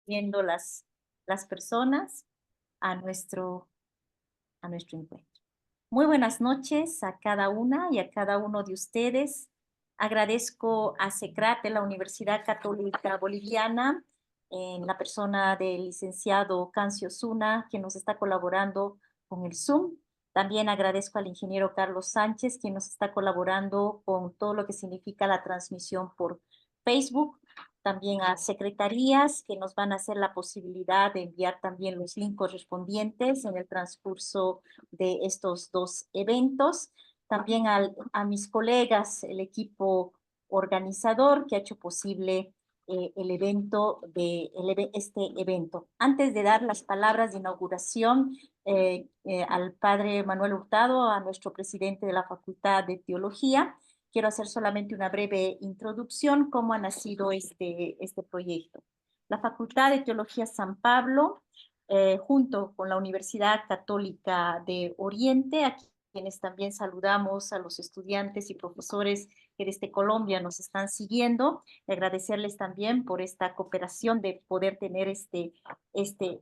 viendo las personas a nuestro encuentro. Muy buenas noches a cada una y a cada uno de ustedes. Agradezco a SECRAT de la Universidad Católica Boliviana, en la persona del licenciado Cancio Zuna, quien nos está colaborando con el Zoom. También agradezco al ingeniero Carlos Sánchez, quien nos está colaborando con todo lo que significa la transmisión por Facebook. También a secretarías que nos van a hacer la posibilidad de enviar también los links correspondientes en el transcurso de estos dos eventos. También a mis colegas, el equipo organizador que ha hecho posible el evento este evento. Antes de dar las palabras de inauguración al padre Manuel Hurtado, a nuestro presidente de la Facultad de Teología, quiero hacer solamente una breve introducción, cómo ha nacido este proyecto. La Facultad de Teología San Pablo, junto con la Universidad Católica de Oriente, a quienes también saludamos a los estudiantes y profesores que desde Colombia nos están siguiendo, y agradecerles también por esta cooperación de poder tener este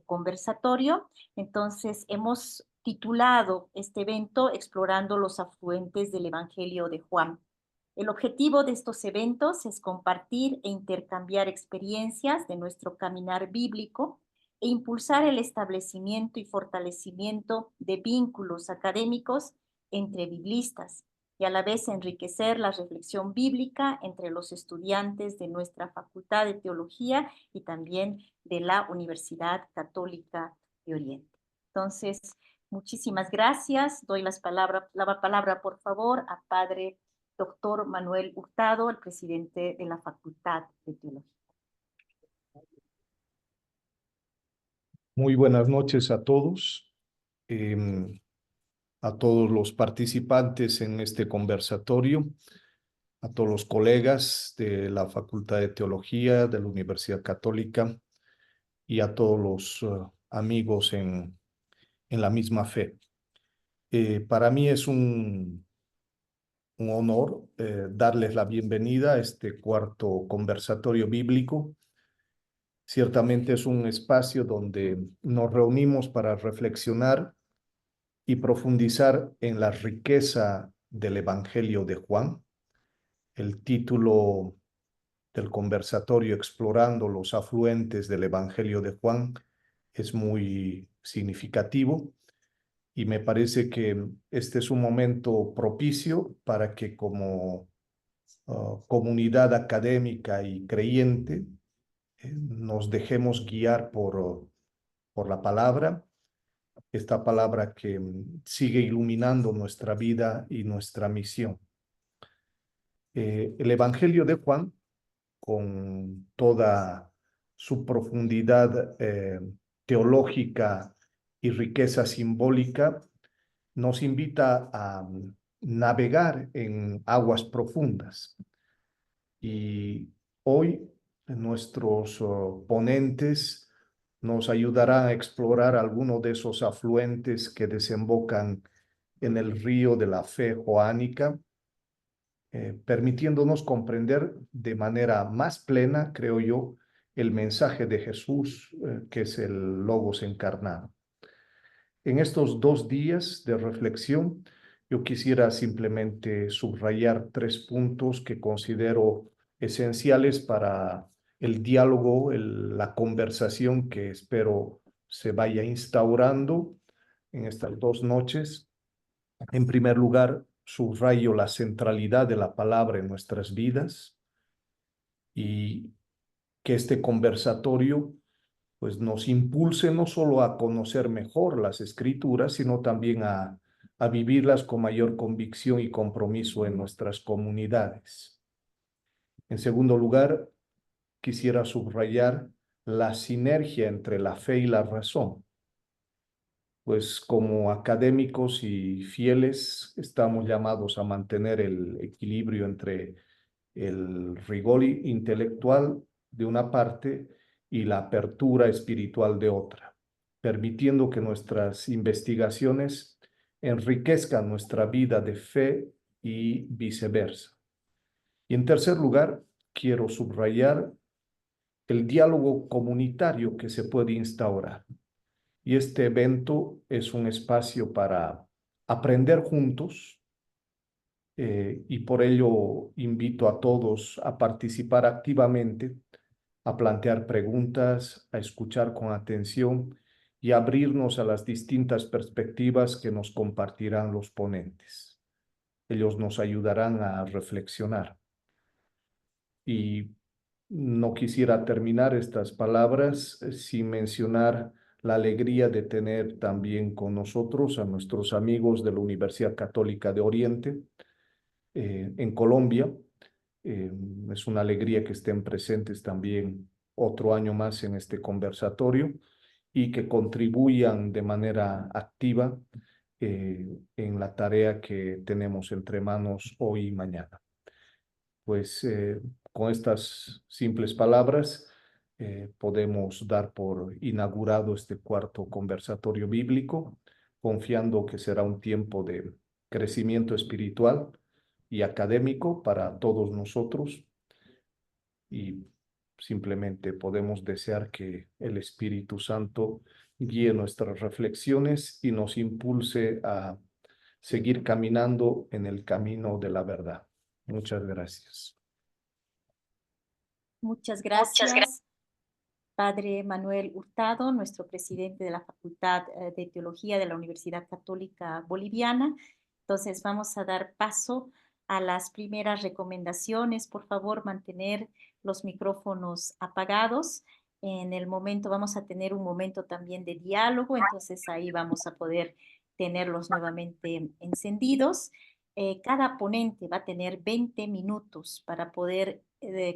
conversatorio. Entonces, hemos titulado este evento Explorando los afluentes del Evangelio de Juan. El objetivo de estos eventos es compartir e intercambiar experiencias de nuestro caminar bíblico e impulsar el establecimiento y fortalecimiento de vínculos académicos entre biblistas y a la vez enriquecer la reflexión bíblica entre los estudiantes de nuestra Facultad de Teología y también de la Universidad Católica de Oriente. Entonces, muchísimas gracias. Doy la palabra, por favor, a Padre Doctor Manuel Hurtado, el presidente de la Facultad de Teología. Muy buenas noches a todos los participantes en este conversatorio, a todos los colegas de la Facultad de Teología de la Universidad Católica y a todos los amigos en la misma fe. Para mí es un honor darles la bienvenida a este cuarto conversatorio bíblico. Ciertamente es un espacio donde nos reunimos para reflexionar y profundizar en la riqueza del Evangelio de Juan. El título del conversatorio, Explorando los afluentes del Evangelio de Juan, es muy significativo y me parece que este es un momento propicio para que como comunidad académica y creyente nos dejemos guiar por la palabra, esta palabra que sigue iluminando nuestra vida y nuestra misión. El Evangelio de Juan, con toda su profundidad teológica y riqueza simbólica, nos invita a navegar en aguas profundas. Y hoy nuestros ponentes nos ayudarán a explorar algunos de esos afluentes que desembocan en el río de la fe joánica, permitiéndonos comprender de manera más plena, creo yo, el mensaje de Jesús, que es el Logos encarnado. En estos 2 días de reflexión, yo quisiera simplemente subrayar 3 puntos que considero esenciales para el diálogo, la conversación que espero se vaya instaurando en estas 2 noches. En primer lugar, subrayo la centralidad de la palabra en nuestras vidas y que este conversatorio pues nos impulse no solo a conocer mejor las Escrituras, sino también a vivirlas con mayor convicción y compromiso en nuestras comunidades. En segundo lugar, quisiera subrayar la sinergia entre la fe y la razón, pues como académicos y fieles estamos llamados a mantener el equilibrio entre el rigor intelectual de una parte y la apertura espiritual de otra, permitiendo que nuestras investigaciones enriquezcan nuestra vida de fe y viceversa. Y en tercer lugar, quiero subrayar el diálogo comunitario que se puede instaurar. Y este evento es un espacio para aprender juntos, y por ello invito a todos a participar activamente, a plantear preguntas, a escuchar con atención y abrirnos a las distintas perspectivas que nos compartirán los ponentes. Ellos nos ayudarán a reflexionar. Y no quisiera terminar estas palabras sin mencionar la alegría de tener también con nosotros a nuestros amigos de la Universidad Católica de Oriente en Colombia. Es una alegría que estén presentes también otro año más en este conversatorio y que contribuyan de manera activa en la tarea que tenemos entre manos hoy y mañana. Pues con estas simples palabras podemos dar por inaugurado este cuarto conversatorio bíblico, confiando que será un tiempo de crecimiento espiritual y académico para todos nosotros, y simplemente podemos desear que el Espíritu Santo guíe nuestras reflexiones y nos impulse a seguir caminando en el camino de la verdad. Muchas gracias. Muchas gracias, Padre Manuel Hurtado, nuestro presidente de la Facultad de Teología de la Universidad Católica Boliviana. Entonces vamos a dar paso a las primeras recomendaciones. Por favor, mantener los micrófonos apagados. En el momento vamos a tener un momento también de diálogo, entonces ahí vamos a poder tenerlos nuevamente encendidos. Cada ponente va a tener 20 minutos para poder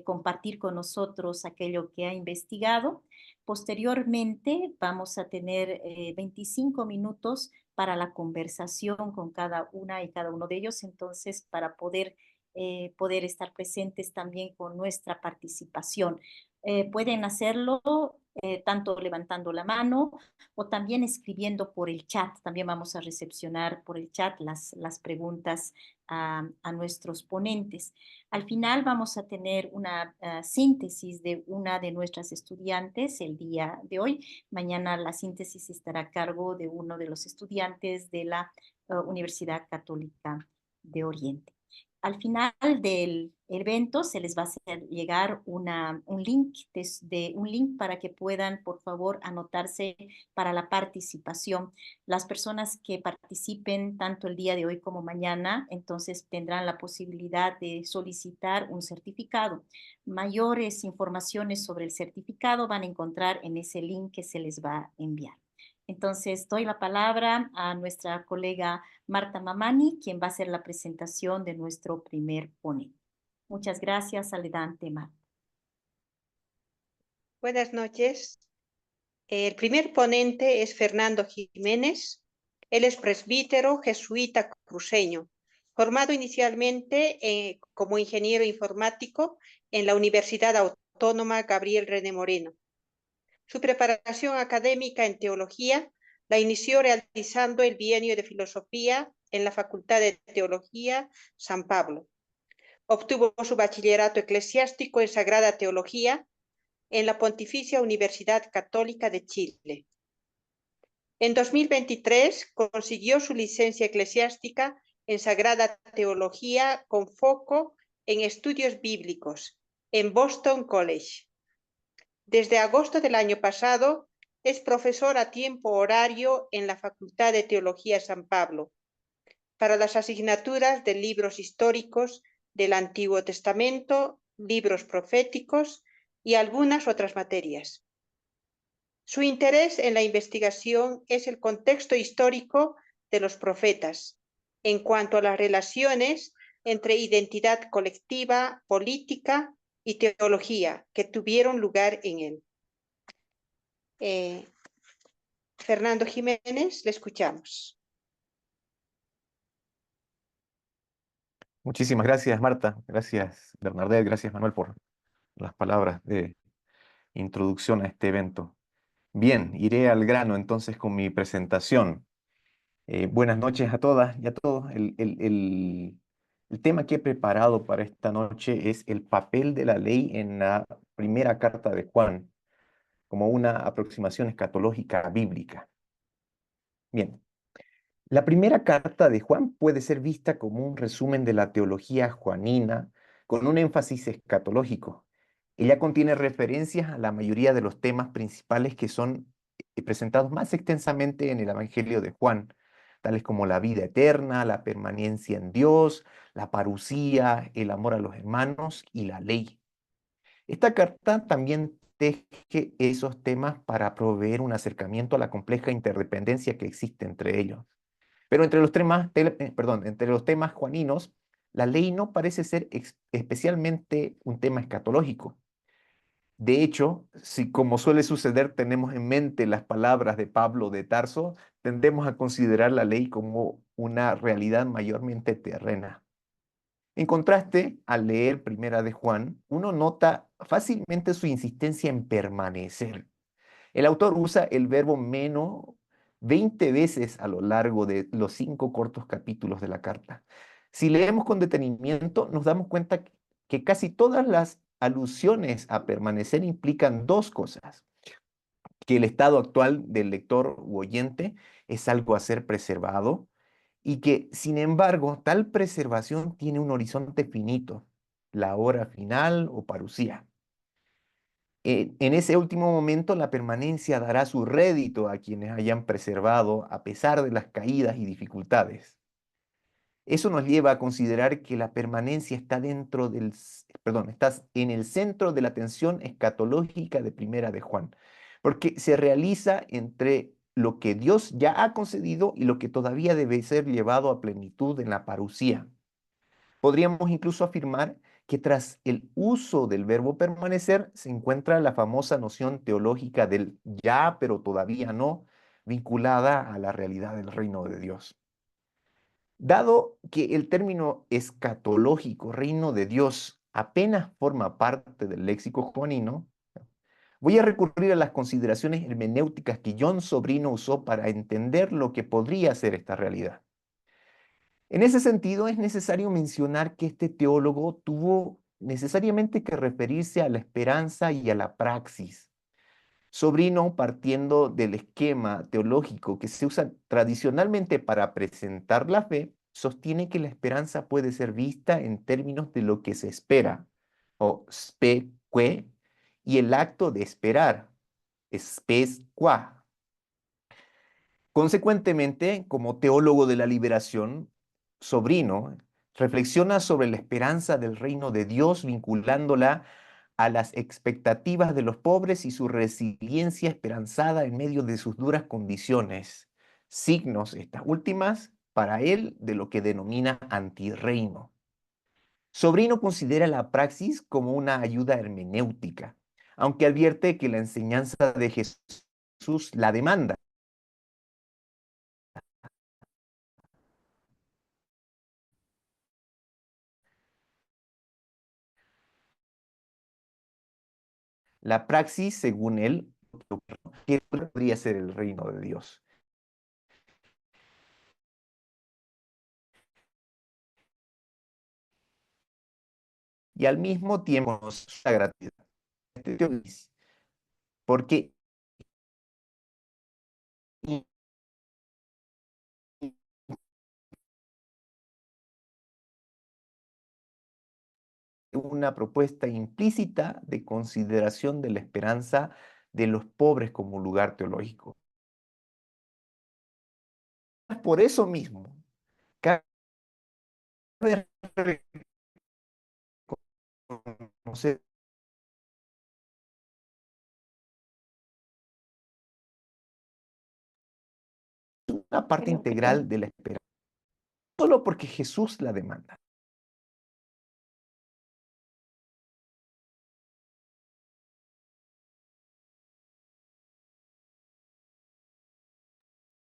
compartir con nosotros aquello que ha investigado. Posteriormente vamos a tener 25 minutos para la conversación con cada una y cada uno de ellos, entonces para poder estar presentes también con nuestra participación. Pueden hacerlo tanto levantando la mano o también escribiendo por el chat. También vamos a recepcionar por el chat las preguntas a nuestros ponentes. Al final vamos a tener una síntesis de una de nuestras estudiantes el día de hoy. Mañana la síntesis estará a cargo de uno de los estudiantes de la Universidad Católica de Oriente. Al final del evento se les va a hacer llegar un link para que puedan, por favor, anotarse para la participación. Las personas que participen tanto el día de hoy como mañana, entonces tendrán la posibilidad de solicitar un certificado. Mayores informaciones sobre el certificado van a encontrar en ese link que se les va a enviar. Entonces, doy la palabra a nuestra colega Marta Mamani, quien va a hacer la presentación de nuestro primer ponente. Muchas gracias. Adelante, Marta. Buenas noches. El primer ponente es Fernando Jiménez. Él es presbítero jesuita cruceño, formado inicialmente como ingeniero informático en la Universidad Autónoma Gabriel René Moreno. Su preparación académica en teología la inició realizando el bienio de filosofía en la Facultad de Teología San Pablo. Obtuvo su bachillerato eclesiástico en Sagrada Teología en la Pontificia Universidad Católica de Chile. En 2023 consiguió su licencia eclesiástica en Sagrada Teología con foco en estudios bíblicos en Boston College. Desde agosto del año pasado es profesor a tiempo horario en la Facultad de Teología San Pablo para las asignaturas de libros históricos del Antiguo Testamento, libros proféticos y algunas otras materias. Su interés en la investigación es el contexto histórico de los profetas en cuanto a las relaciones entre identidad colectiva, política y teología que tuvieron lugar en él. Fernando Jiménez, le escuchamos. Muchísimas gracias, Marta. Gracias, Bernadette. Gracias, Manuel, por las palabras de introducción a este evento. Bien, iré al grano entonces con mi presentación. Buenas noches a todas y a todos. El tema que he preparado para esta noche es el papel de la ley en la primera carta de Juan como una aproximación escatológica bíblica. Bien, la primera carta de Juan puede ser vista como un resumen de la teología juanina con un énfasis escatológico. Ella contiene referencias a la mayoría de los temas principales que son presentados más extensamente en el Evangelio de Juan, tales como la vida eterna, la permanencia en Dios, la parusía, el amor a los hermanos y la ley. Esta carta también teje esos temas para proveer un acercamiento a la compleja interdependencia que existe entre ellos. Pero entre los temas juaninos, la ley no parece ser especialmente un tema escatológico. De hecho, si como suele suceder tenemos en mente las palabras de Pablo de Tarso, tendemos a considerar la ley como una realidad mayormente terrena. En contraste, al leer Primera de Juan, uno nota fácilmente su insistencia en permanecer. El autor usa el verbo meno 20 veces a lo largo de los 5 cortos capítulos de la carta. Si leemos con detenimiento, nos damos cuenta que casi todas las alusiones a permanecer implican dos cosas: que el estado actual del lector u oyente es algo a ser preservado y que, sin embargo, tal preservación tiene un horizonte finito, la hora final o parusía. En ese último momento, la permanencia dará su rédito a quienes hayan preservado a pesar de las caídas y dificultades. Eso nos lleva a considerar que la permanencia está está en el centro de la tensión escatológica de Primera de Juan, porque se realiza entre lo que Dios ya ha concedido y lo que todavía debe ser llevado a plenitud en la parusía. Podríamos incluso afirmar que tras el uso del verbo permanecer se encuentra la famosa noción teológica del ya, pero todavía no, vinculada a la realidad del reino de Dios. Dado que el término escatológico, reino de Dios, apenas forma parte del léxico juanino, voy a recurrir a las consideraciones hermenéuticas que John Sobrino usó para entender lo que podría ser esta realidad. En ese sentido, es necesario mencionar que este teólogo tuvo necesariamente que referirse a la esperanza y a la praxis. Sobrino, partiendo del esquema teológico que se usa tradicionalmente para presentar la fe, sostiene que la esperanza puede ser vista en términos de lo que se espera, o speque, y el acto de esperar, spes qua. Consecuentemente, como teólogo de la liberación, Sobrino reflexiona sobre la esperanza del reino de Dios vinculándola a las expectativas de los pobres y su resiliencia esperanzada en medio de sus duras condiciones, signos estas últimas para él de lo que denomina antirreino. Sobrino considera la praxis como una ayuda hermenéutica, aunque advierte que la enseñanza de Jesús la demanda. La praxis, según él, que podría ser el reino de Dios. Y al mismo tiempo nos da gratitud. Porque una propuesta implícita de consideración de la esperanza de los pobres como lugar teológico. Por eso mismo, cabe reconocer una parte integral de la esperanza, solo porque Jesús la demanda.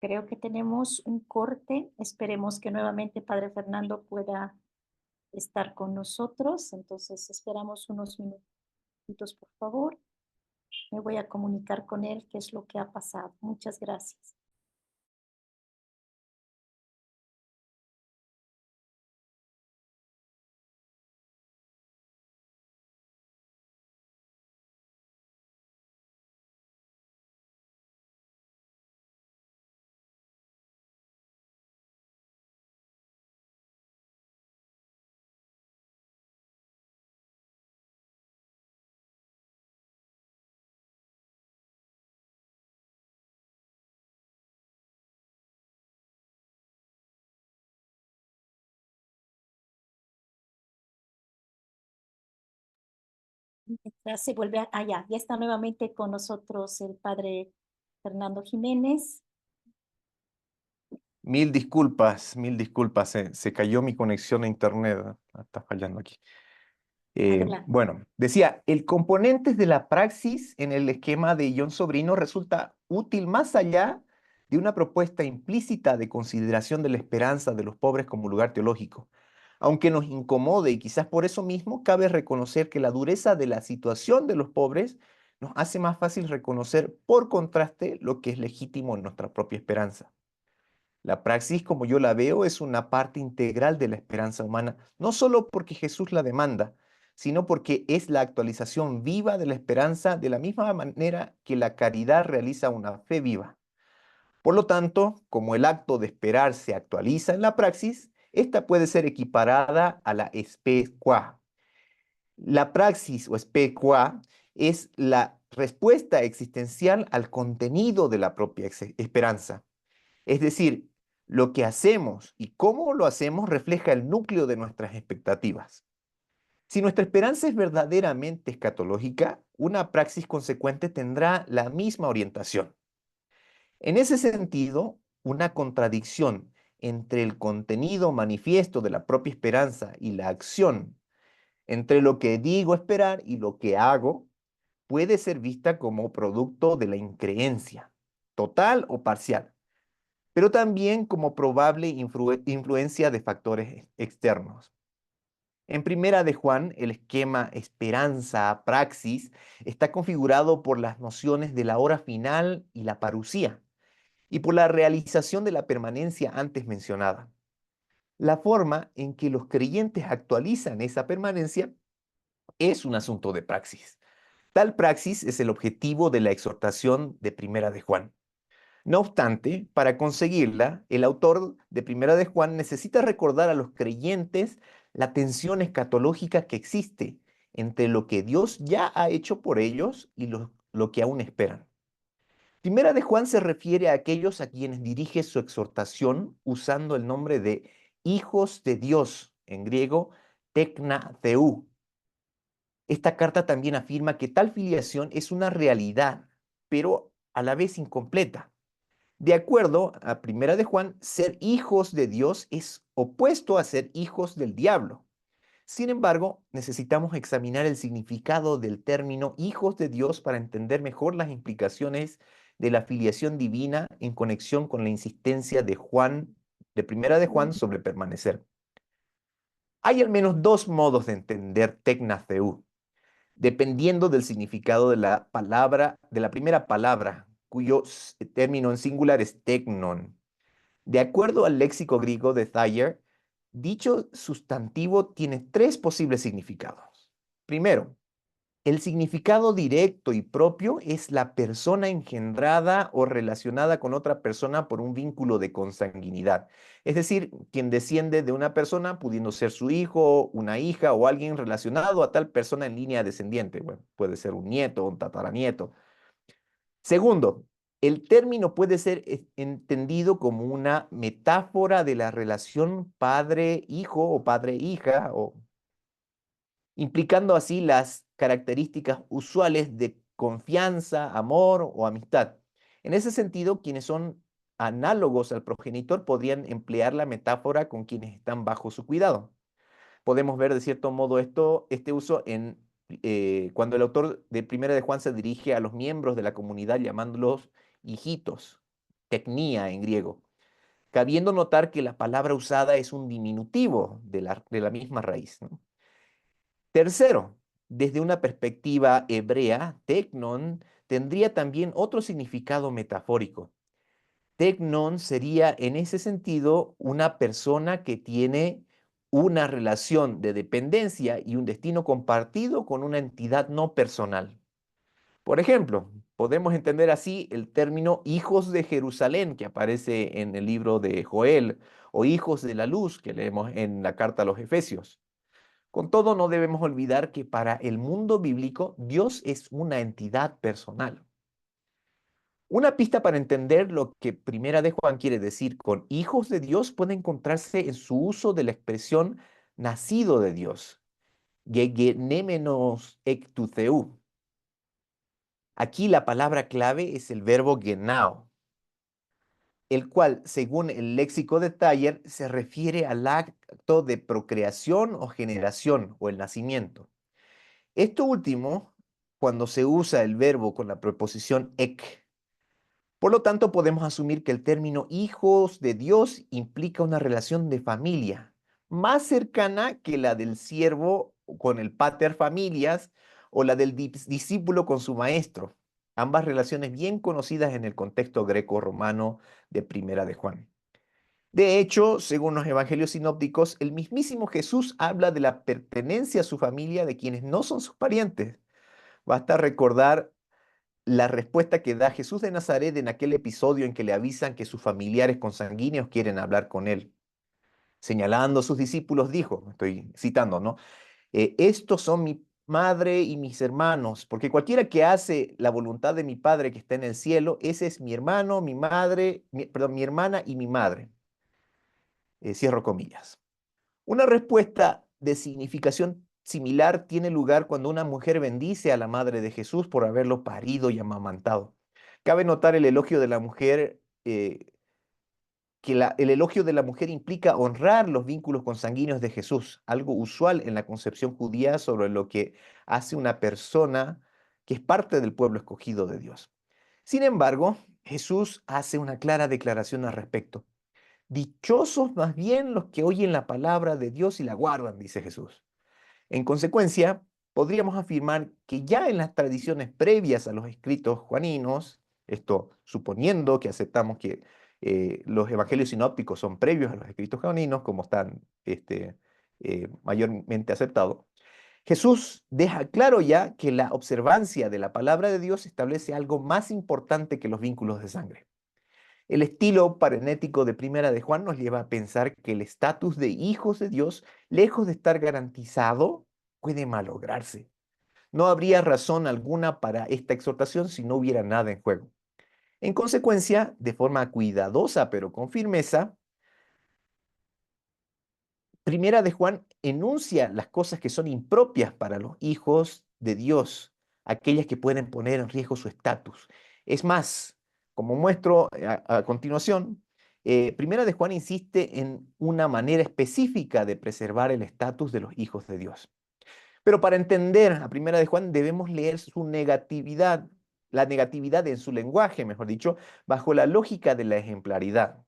Creo que tenemos un corte. Esperemos que nuevamente Padre Fernando pueda estar con nosotros. Entonces esperamos unos minutitos, por favor. Me voy a comunicar con él qué es lo que ha pasado. Muchas gracias. Ya se vuelve allá. Ya está nuevamente con nosotros el padre Fernando Jiménez. Mil disculpas, se cayó mi conexión a internet, está fallando aquí. Adelante. Bueno, decía, el componente de la praxis en el esquema de John Sobrino resulta útil más allá de una propuesta implícita de consideración de la esperanza de los pobres como lugar teológico. Aunque nos incomode y quizás por eso mismo, cabe reconocer que la dureza de la situación de los pobres nos hace más fácil reconocer por contraste lo que es legítimo en nuestra propia esperanza. La praxis, como yo la veo, es una parte integral de la esperanza humana, no solo porque Jesús la demanda, sino porque es la actualización viva de la esperanza de la misma manera que la caridad realiza una fe viva. Por lo tanto, como el acto de esperar se actualiza en la praxis, esta puede ser equiparada a la spe qua. La praxis o spe qua es la respuesta existencial al contenido de la propia esperanza. Es decir, lo que hacemos y cómo lo hacemos refleja el núcleo de nuestras expectativas. Si nuestra esperanza es verdaderamente escatológica, una praxis consecuente tendrá la misma orientación. En ese sentido, una contradicción entre el contenido manifiesto de la propia esperanza y la acción, entre lo que digo esperar y lo que hago, puede ser vista como producto de la increencia, total o parcial, pero también como probable influencia de factores externos. En Primera de Juan, el esquema esperanza-praxis está configurado por las nociones de la hora final y la parusía, y por la realización de la permanencia antes mencionada. La forma en que los creyentes actualizan esa permanencia es un asunto de praxis. Tal praxis es el objetivo de la exhortación de Primera de Juan. No obstante, para conseguirla, el autor de Primera de Juan necesita recordar a los creyentes la tensión escatológica que existe entre lo que Dios ya ha hecho por ellos y lo que aún esperan. Primera de Juan se refiere a aquellos a quienes dirige su exhortación usando el nombre de hijos de Dios, en griego, tekna theou. Esta carta también afirma que tal filiación es una realidad, pero a la vez incompleta. De acuerdo a Primera de Juan, ser hijos de Dios es opuesto a ser hijos del diablo. Sin embargo, necesitamos examinar el significado del término hijos de Dios para entender mejor las implicaciones de la filiación divina en conexión con la insistencia de Primera de Juan sobre permanecer. Hay al menos dos modos de entender tekna theou, dependiendo del significado de la palabra, de la primera palabra, cuyo término en singular es teknon. De acuerdo al léxico griego de Thayer, dicho sustantivo tiene tres posibles significados. Primero, el significado directo y propio es la persona engendrada o relacionada con otra persona por un vínculo de consanguinidad. Es decir, quien desciende de una persona pudiendo ser su hijo, una hija o alguien relacionado a tal persona en línea descendiente. Bueno, puede ser un nieto, un tataranieto. Segundo, el término puede ser entendido como una metáfora de la relación padre-hijo o padre-hija, implicando así las características usuales de confianza, amor o amistad. En ese sentido, quienes son análogos al progenitor podrían emplear la metáfora con quienes están bajo su cuidado. Podemos ver de cierto modo este uso cuando el autor de Primera de Juan se dirige a los miembros de la comunidad llamándolos hijitos, teknia en griego, cabiendo notar que la palabra usada es un diminutivo de la misma raíz, ¿no? Tercero, desde una perspectiva hebrea, teknon tendría también otro significado metafórico. Teknon sería en ese sentido una persona que tiene una relación de dependencia y un destino compartido con una entidad no personal. Por ejemplo, podemos entender así el término hijos de Jerusalén que aparece en el libro de Joel o hijos de la luz que leemos en la carta a los Efesios. Con todo, no debemos olvidar que para el mundo bíblico Dios es una entidad personal. Una pista para entender lo que Primera de Juan quiere decir con hijos de Dios puede encontrarse en su uso de la expresión nacido de Dios. gegenemenos ektutheu. Aquí la palabra clave es el verbo genao, el cual, según el léxico de Thayer, se refiere al acto de procreación o generación o el nacimiento. Esto último, cuando se usa el verbo con la preposición ek. Por lo tanto, podemos asumir que el término hijos de Dios implica una relación de familia más cercana que la del siervo con el pater familias o la del discípulo con su maestro. Ambas relaciones bien conocidas en el contexto greco-romano de Primera de Juan. De hecho, según los evangelios sinópticos, el mismísimo Jesús habla de la pertenencia a su familia de quienes no son sus parientes. Basta recordar la respuesta que da Jesús de Nazaret en aquel episodio en que le avisan que sus familiares consanguíneos quieren hablar con él. Señalando a sus discípulos, dijo, estoy citando, ¿no? Estos son mi madre y mis hermanos, porque cualquiera que hace la voluntad de mi Padre que está en el cielo, ese es mi hermano, mi madre, mi hermana y mi madre. Cierro comillas. Una respuesta de significación similar tiene lugar cuando una mujer bendice a la madre de Jesús por haberlo parido y amamantado. Cabe notar el elogio de la mujer, el elogio de la mujer implica honrar los vínculos consanguíneos de Jesús, algo usual en la concepción judía sobre lo que hace una persona que es parte del pueblo escogido de Dios. Sin embargo, Jesús hace una clara declaración al respecto. Dichosos más bien los que oyen la palabra de Dios y la guardan, dice Jesús. En consecuencia, podríamos afirmar que ya en las tradiciones previas a los escritos juaninos, esto suponiendo que aceptamos que los evangelios sinópticos son previos a los escritos juaninos, como están mayormente aceptados, Jesús deja claro ya que la observancia de la palabra de Dios establece algo más importante que los vínculos de sangre. El estilo parenético de Primera de Juan nos lleva a pensar que el estatus de hijos de Dios, lejos de estar garantizado, puede malograrse. No habría razón alguna para esta exhortación si no hubiera nada en juego. En consecuencia, de forma cuidadosa pero con firmeza, Primera de Juan enuncia las cosas que son impropias para los hijos de Dios, aquellas que pueden poner en riesgo su estatus. Es más, como muestro a continuación, Primera de Juan insiste en una manera específica de preservar el estatus de los hijos de Dios. Pero para entender a Primera de Juan debemos leer su negatividad, la negatividad en su lenguaje, mejor dicho, bajo la lógica de la ejemplaridad.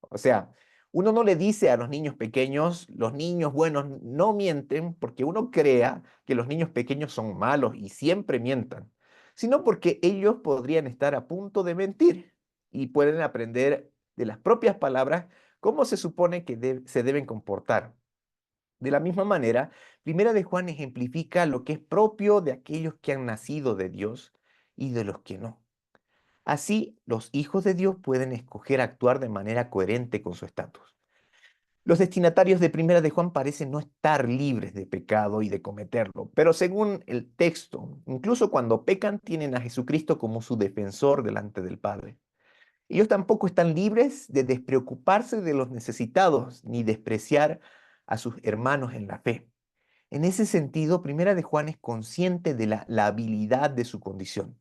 O sea, uno no le dice a los niños pequeños, los niños buenos no mienten porque uno crea que los niños pequeños son malos y siempre mientan, sino porque ellos podrían estar a punto de mentir y pueden aprender de las propias palabras cómo se supone que se deben comportar. De la misma manera, Primera de Juan ejemplifica lo que es propio de aquellos que han nacido de Dios y de los que no. Así, los hijos de Dios pueden escoger actuar de manera coherente con su estatus. Los destinatarios de Primera de Juan parecen no estar libres de pecado y de cometerlo, pero según el texto, incluso cuando pecan, tienen a Jesucristo como su defensor delante del Padre. Ellos tampoco están libres de despreocuparse de los necesitados ni despreciar a sus hermanos en la fe. En ese sentido, Primera de Juan es consciente de la habilidad de su condición,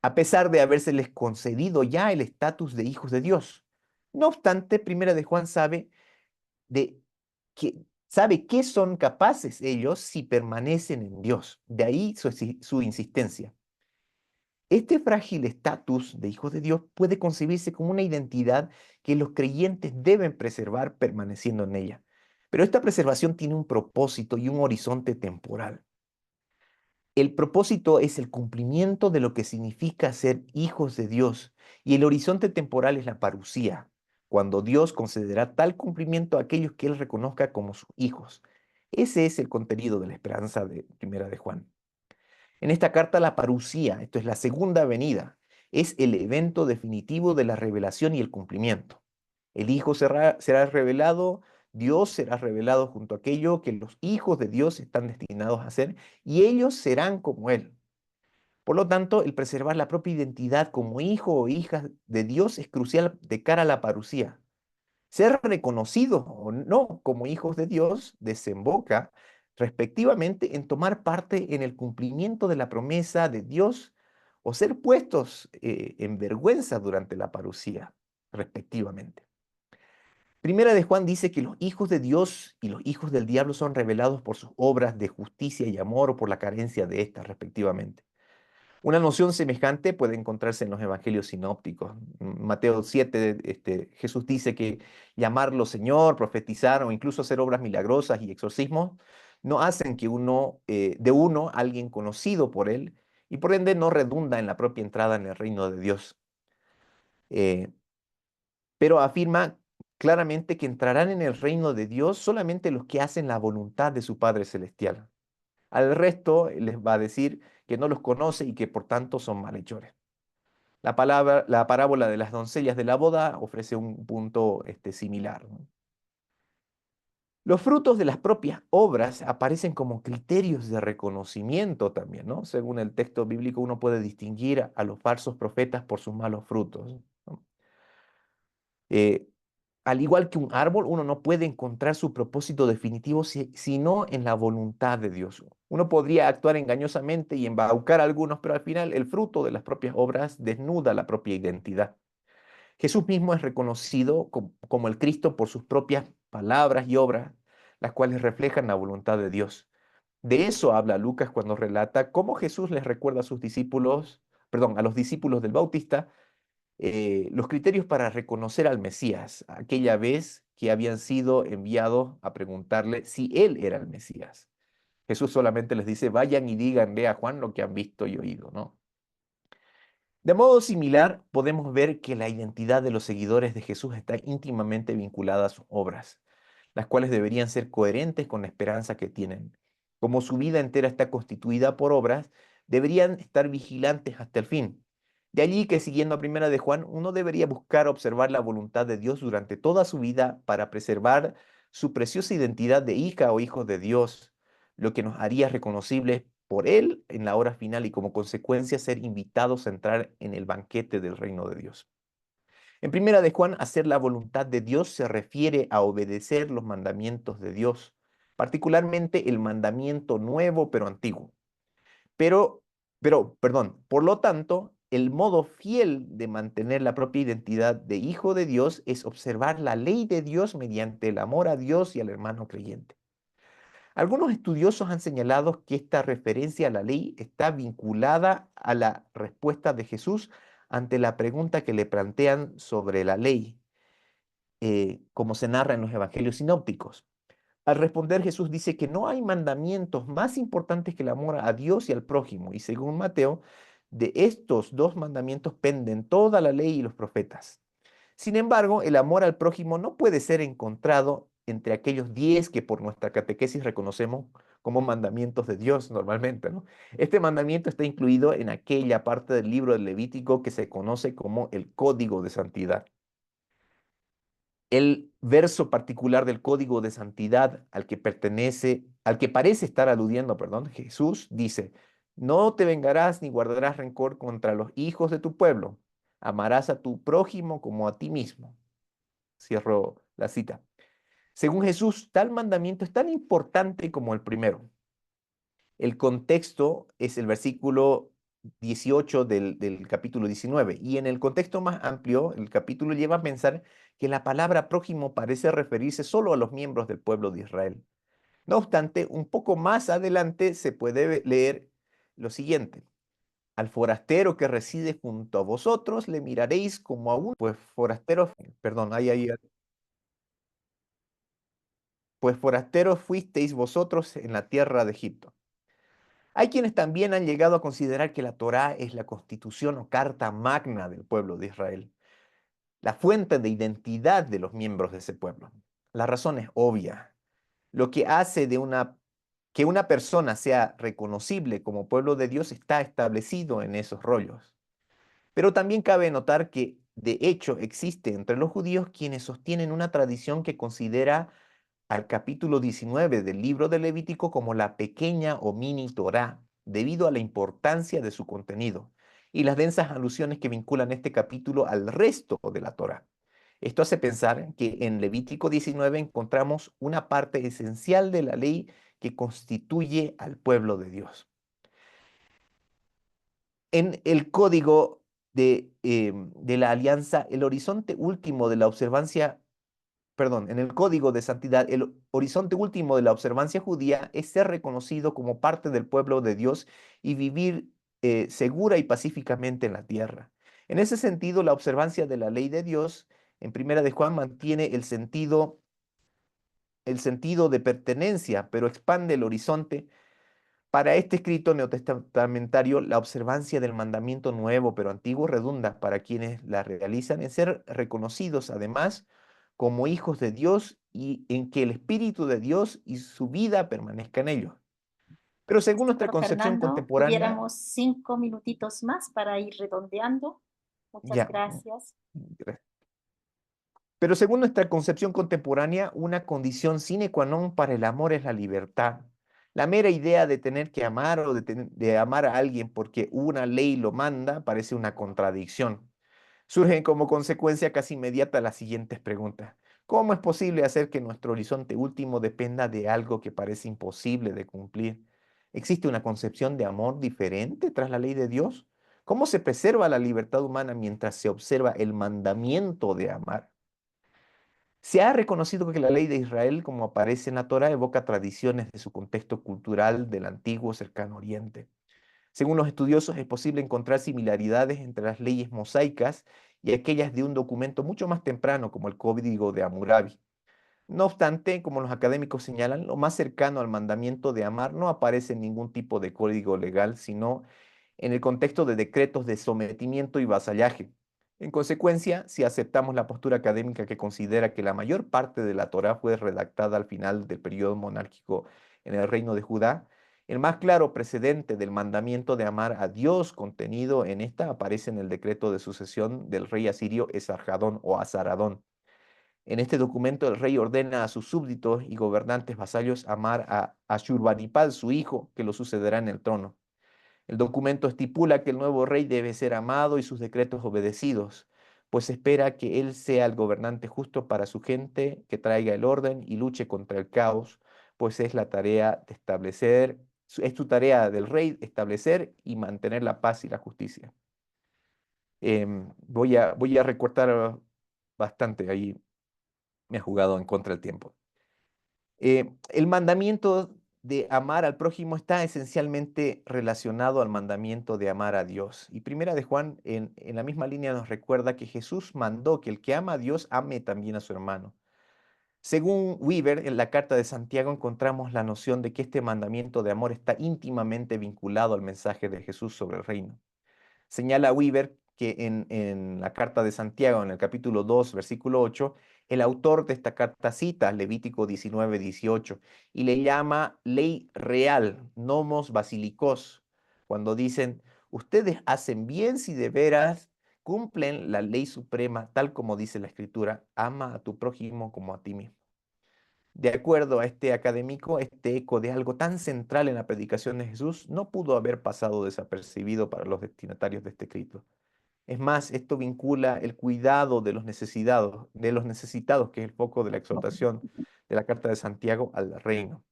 a pesar de habérseles concedido ya el estatus de hijos de Dios. No obstante, Primera de Juan sabe qué son capaces ellos si permanecen en Dios. De ahí su insistencia. Este frágil estatus de hijos de Dios puede concebirse como una identidad que los creyentes deben preservar permaneciendo en ella. Pero esta preservación tiene un propósito y un horizonte temporal. El propósito es el cumplimiento de lo que significa ser hijos de Dios, y el horizonte temporal es la parusía, cuando Dios concederá tal cumplimiento a aquellos que Él reconozca como sus hijos. Ese es el contenido de la esperanza de Primera de Juan. En esta carta, la parusía, esto es la segunda venida, es el evento definitivo de la revelación y el cumplimiento. El Hijo será revelado, Dios será revelado junto a aquello que los hijos de Dios están destinados a hacer, y ellos serán como Él. Por lo tanto, el preservar la propia identidad como hijo o hija de Dios es crucial de cara a la parusía. Ser reconocidos o no como hijos de Dios desemboca respectivamente, en tomar parte en el cumplimiento de la promesa de Dios o ser puestos en vergüenza durante la parucía, respectivamente. Primera de Juan dice que los hijos de Dios y los hijos del diablo son revelados por sus obras de justicia y amor o por la carencia de estas, respectivamente. Una noción semejante puede encontrarse en los evangelios sinópticos. En Mateo 7, Jesús dice que llamarlo Señor, profetizar o incluso hacer obras milagrosas y exorcismos no hacen que de uno alguien conocido por él y por ende no redunda en la propia entrada en el reino de Dios. Pero afirma claramente que entrarán en el reino de Dios solamente los que hacen la voluntad de su Padre Celestial. Al resto les va a decir que no los conoce y que por tanto son malhechores. La parábola de las doncellas de la boda ofrece un punto similar, ¿no? Los frutos de las propias obras aparecen como criterios de reconocimiento también, ¿no? Según el texto bíblico, uno puede distinguir a los falsos profetas por sus malos frutos, ¿no? Al igual que un árbol, uno no puede encontrar su propósito definitivo sino en la voluntad de Dios. Uno podría actuar engañosamente y embaucar a algunos, pero al final el fruto de las propias obras desnuda la propia identidad. Jesús mismo es reconocido como el Cristo por sus propias palabras y obras, las cuales reflejan la voluntad de Dios. De eso habla Lucas cuando relata cómo Jesús les recuerda a sus discípulos, a los discípulos del Bautista, los criterios para reconocer al Mesías, aquella vez que habían sido enviados a preguntarle si él era el Mesías. Jesús solamente les dice, vayan y díganle a Juan lo que han visto y oído, ¿no? De modo similar, podemos ver que la identidad de los seguidores de Jesús está íntimamente vinculada a sus obras, las cuales deberían ser coherentes con la esperanza que tienen. Como su vida entera está constituida por obras, deberían estar vigilantes hasta el fin. De allí que, siguiendo a Primera de Juan, uno debería buscar observar la voluntad de Dios durante toda su vida para preservar su preciosa identidad de hija o hijo de Dios, lo que nos haría reconocibles por Él en la hora final y como consecuencia ser invitados a entrar en el banquete del reino de Dios. En Primera de Juan, hacer la voluntad de Dios se refiere a obedecer los mandamientos de Dios, particularmente el mandamiento nuevo pero antiguo. Por lo tanto, el modo fiel de mantener la propia identidad de hijo de Dios es observar la ley de Dios mediante el amor a Dios y al hermano creyente. Algunos estudiosos han señalado que esta referencia a la ley está vinculada a la respuesta de Jesús ante la pregunta que le plantean sobre la ley, como se narra en los evangelios sinópticos. Al responder, Jesús dice que no hay mandamientos más importantes que el amor a Dios y al prójimo. Y según Mateo, de estos dos mandamientos penden toda la ley y los profetas. Sin embargo, el amor al prójimo no puede ser encontrado entre aquellos 10 que por nuestra catequesis reconocemos como mandamientos de Dios normalmente, ¿no? Este mandamiento está incluido en aquella parte del libro del Levítico que se conoce como el Código de Santidad. El verso particular del Código de Santidad al que parece estar aludiendo, Jesús dice, no te vengarás ni guardarás rencor contra los hijos de tu pueblo. Amarás a tu prójimo como a ti mismo. Cierro la cita. Según Jesús, tal mandamiento es tan importante como el primero. El contexto es el versículo 18 del capítulo 19. Y en el contexto más amplio, el capítulo lleva a pensar que la palabra prójimo parece referirse solo a los miembros del pueblo de Israel. No obstante, un poco más adelante se puede leer lo siguiente. Al forastero que reside junto a vosotros le miraréis como a un, pues forasteros fuisteis vosotros en la tierra de Egipto. Hay quienes también han llegado a considerar que la Torá es la constitución o carta magna del pueblo de Israel, la fuente de identidad de los miembros de ese pueblo. La razón es obvia. Lo que hace que una persona sea reconocible como pueblo de Dios está establecido en esos rollos. Pero también cabe notar que, de hecho, existe entre los judíos quienes sostienen una tradición que considera al capítulo 19 del libro de Levítico como la pequeña o mini Torá, debido a la importancia de su contenido y las densas alusiones que vinculan este capítulo al resto de la Torá. Esto hace pensar que en Levítico 19 encontramos una parte esencial de la ley que constituye al pueblo de Dios. En el código de la alianza, el horizonte último de la observancia, perdón, en el código de santidad, el horizonte último de la observancia judía es ser reconocido como parte del pueblo de Dios y vivir segura y pacíficamente en la tierra. En ese sentido, la observancia de la ley de Dios, en Primera de Juan, mantiene el sentido de pertenencia, pero expande el horizonte. Para este escrito neotestamentario, la observancia del mandamiento nuevo pero antiguo redunda para quienes la realizan en ser reconocidos además como hijos de Dios y en que el Espíritu de Dios y su vida permanezca en ellos. Pero según nuestra Pastor concepción Fernando, contemporánea, tuviéramos 5 minutitos más para ir redondeando. Muchas ya, gracias. gracias. Pero según nuestra concepción contemporánea, una condición sine qua non para el amor es la libertad. La mera idea de tener que amar o de amar a alguien porque una ley lo manda parece una contradicción. Surgen como consecuencia casi inmediata las siguientes preguntas. ¿Cómo es posible hacer que nuestro horizonte último dependa de algo que parece imposible de cumplir? ¿Existe una concepción de amor diferente tras la ley de Dios? ¿Cómo se preserva la libertad humana mientras se observa el mandamiento de amar? Se ha reconocido que la ley de Israel, como aparece en la Torá, evoca tradiciones de su contexto cultural del antiguo cercano oriente. Según los estudiosos, es posible encontrar similaridades entre las leyes mosaicas y aquellas de un documento mucho más temprano, como el Código de Hammurabi. No obstante, como los académicos señalan, lo más cercano al mandamiento de amar no aparece en ningún tipo de código legal, sino en el contexto de decretos de sometimiento y vasallaje. En consecuencia, si aceptamos la postura académica que considera que la mayor parte de la Torá fue redactada al final del periodo monárquico en el reino de Judá, el más claro precedente del mandamiento de amar a Dios contenido en esta aparece en el decreto de sucesión del rey asirio Esarhadón o Asaradón. En este documento el rey ordena a sus súbditos y gobernantes vasallos amar a Ashurbanipal, su hijo, que lo sucederá en el trono. El documento estipula que el nuevo rey debe ser amado y sus decretos obedecidos, pues espera que él sea el gobernante justo para su gente, que traiga el orden y luche contra el caos, pues es la tarea de establecer, es tu tarea del rey establecer y mantener la paz y la justicia. Voy a recortar bastante ahí, me ha jugado en contra el tiempo. El mandamiento de amar al prójimo está esencialmente relacionado al mandamiento de amar a Dios. Y Primera de Juan, en la misma línea, nos recuerda que Jesús mandó que el que ama a Dios ame también a su hermano. Según Weaver, en la carta de Santiago encontramos la noción de que este mandamiento de amor está íntimamente vinculado al mensaje de Jesús sobre el reino. Señala Weaver que en la carta de Santiago, en el capítulo 2, versículo 8, el autor de esta carta cita Levítico 19, 18 y le llama ley real, nomos basilicos, cuando dicen, ustedes hacen bien si de veras cumplen la ley suprema, tal como dice la Escritura, ama a tu prójimo como a ti mismo. De acuerdo a este académico, este eco de algo tan central en la predicación de Jesús no pudo haber pasado desapercibido para los destinatarios de este escrito. Es más, esto vincula el cuidado de los necesitados, que es el foco de la exhortación de la carta de Santiago al reino.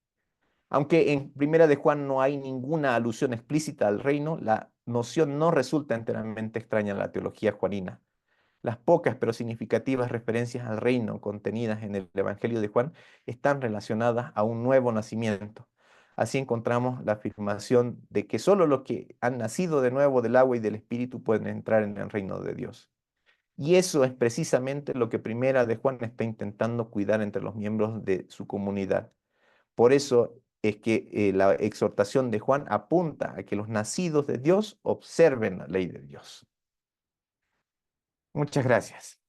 Aunque en Primera de Juan no hay ninguna alusión explícita al reino, la noción no resulta enteramente extraña en la teología juanina. Las pocas pero significativas referencias al reino contenidas en el Evangelio de Juan están relacionadas a un nuevo nacimiento. Así encontramos la afirmación de que solo los que han nacido de nuevo del agua y del Espíritu pueden entrar en el reino de Dios. Y eso es precisamente lo que Primera de Juan está intentando cuidar entre los miembros de su comunidad. Por eso es que la exhortación de Juan apunta a que los nacidos de Dios observen la ley de Dios. Muchas gracias.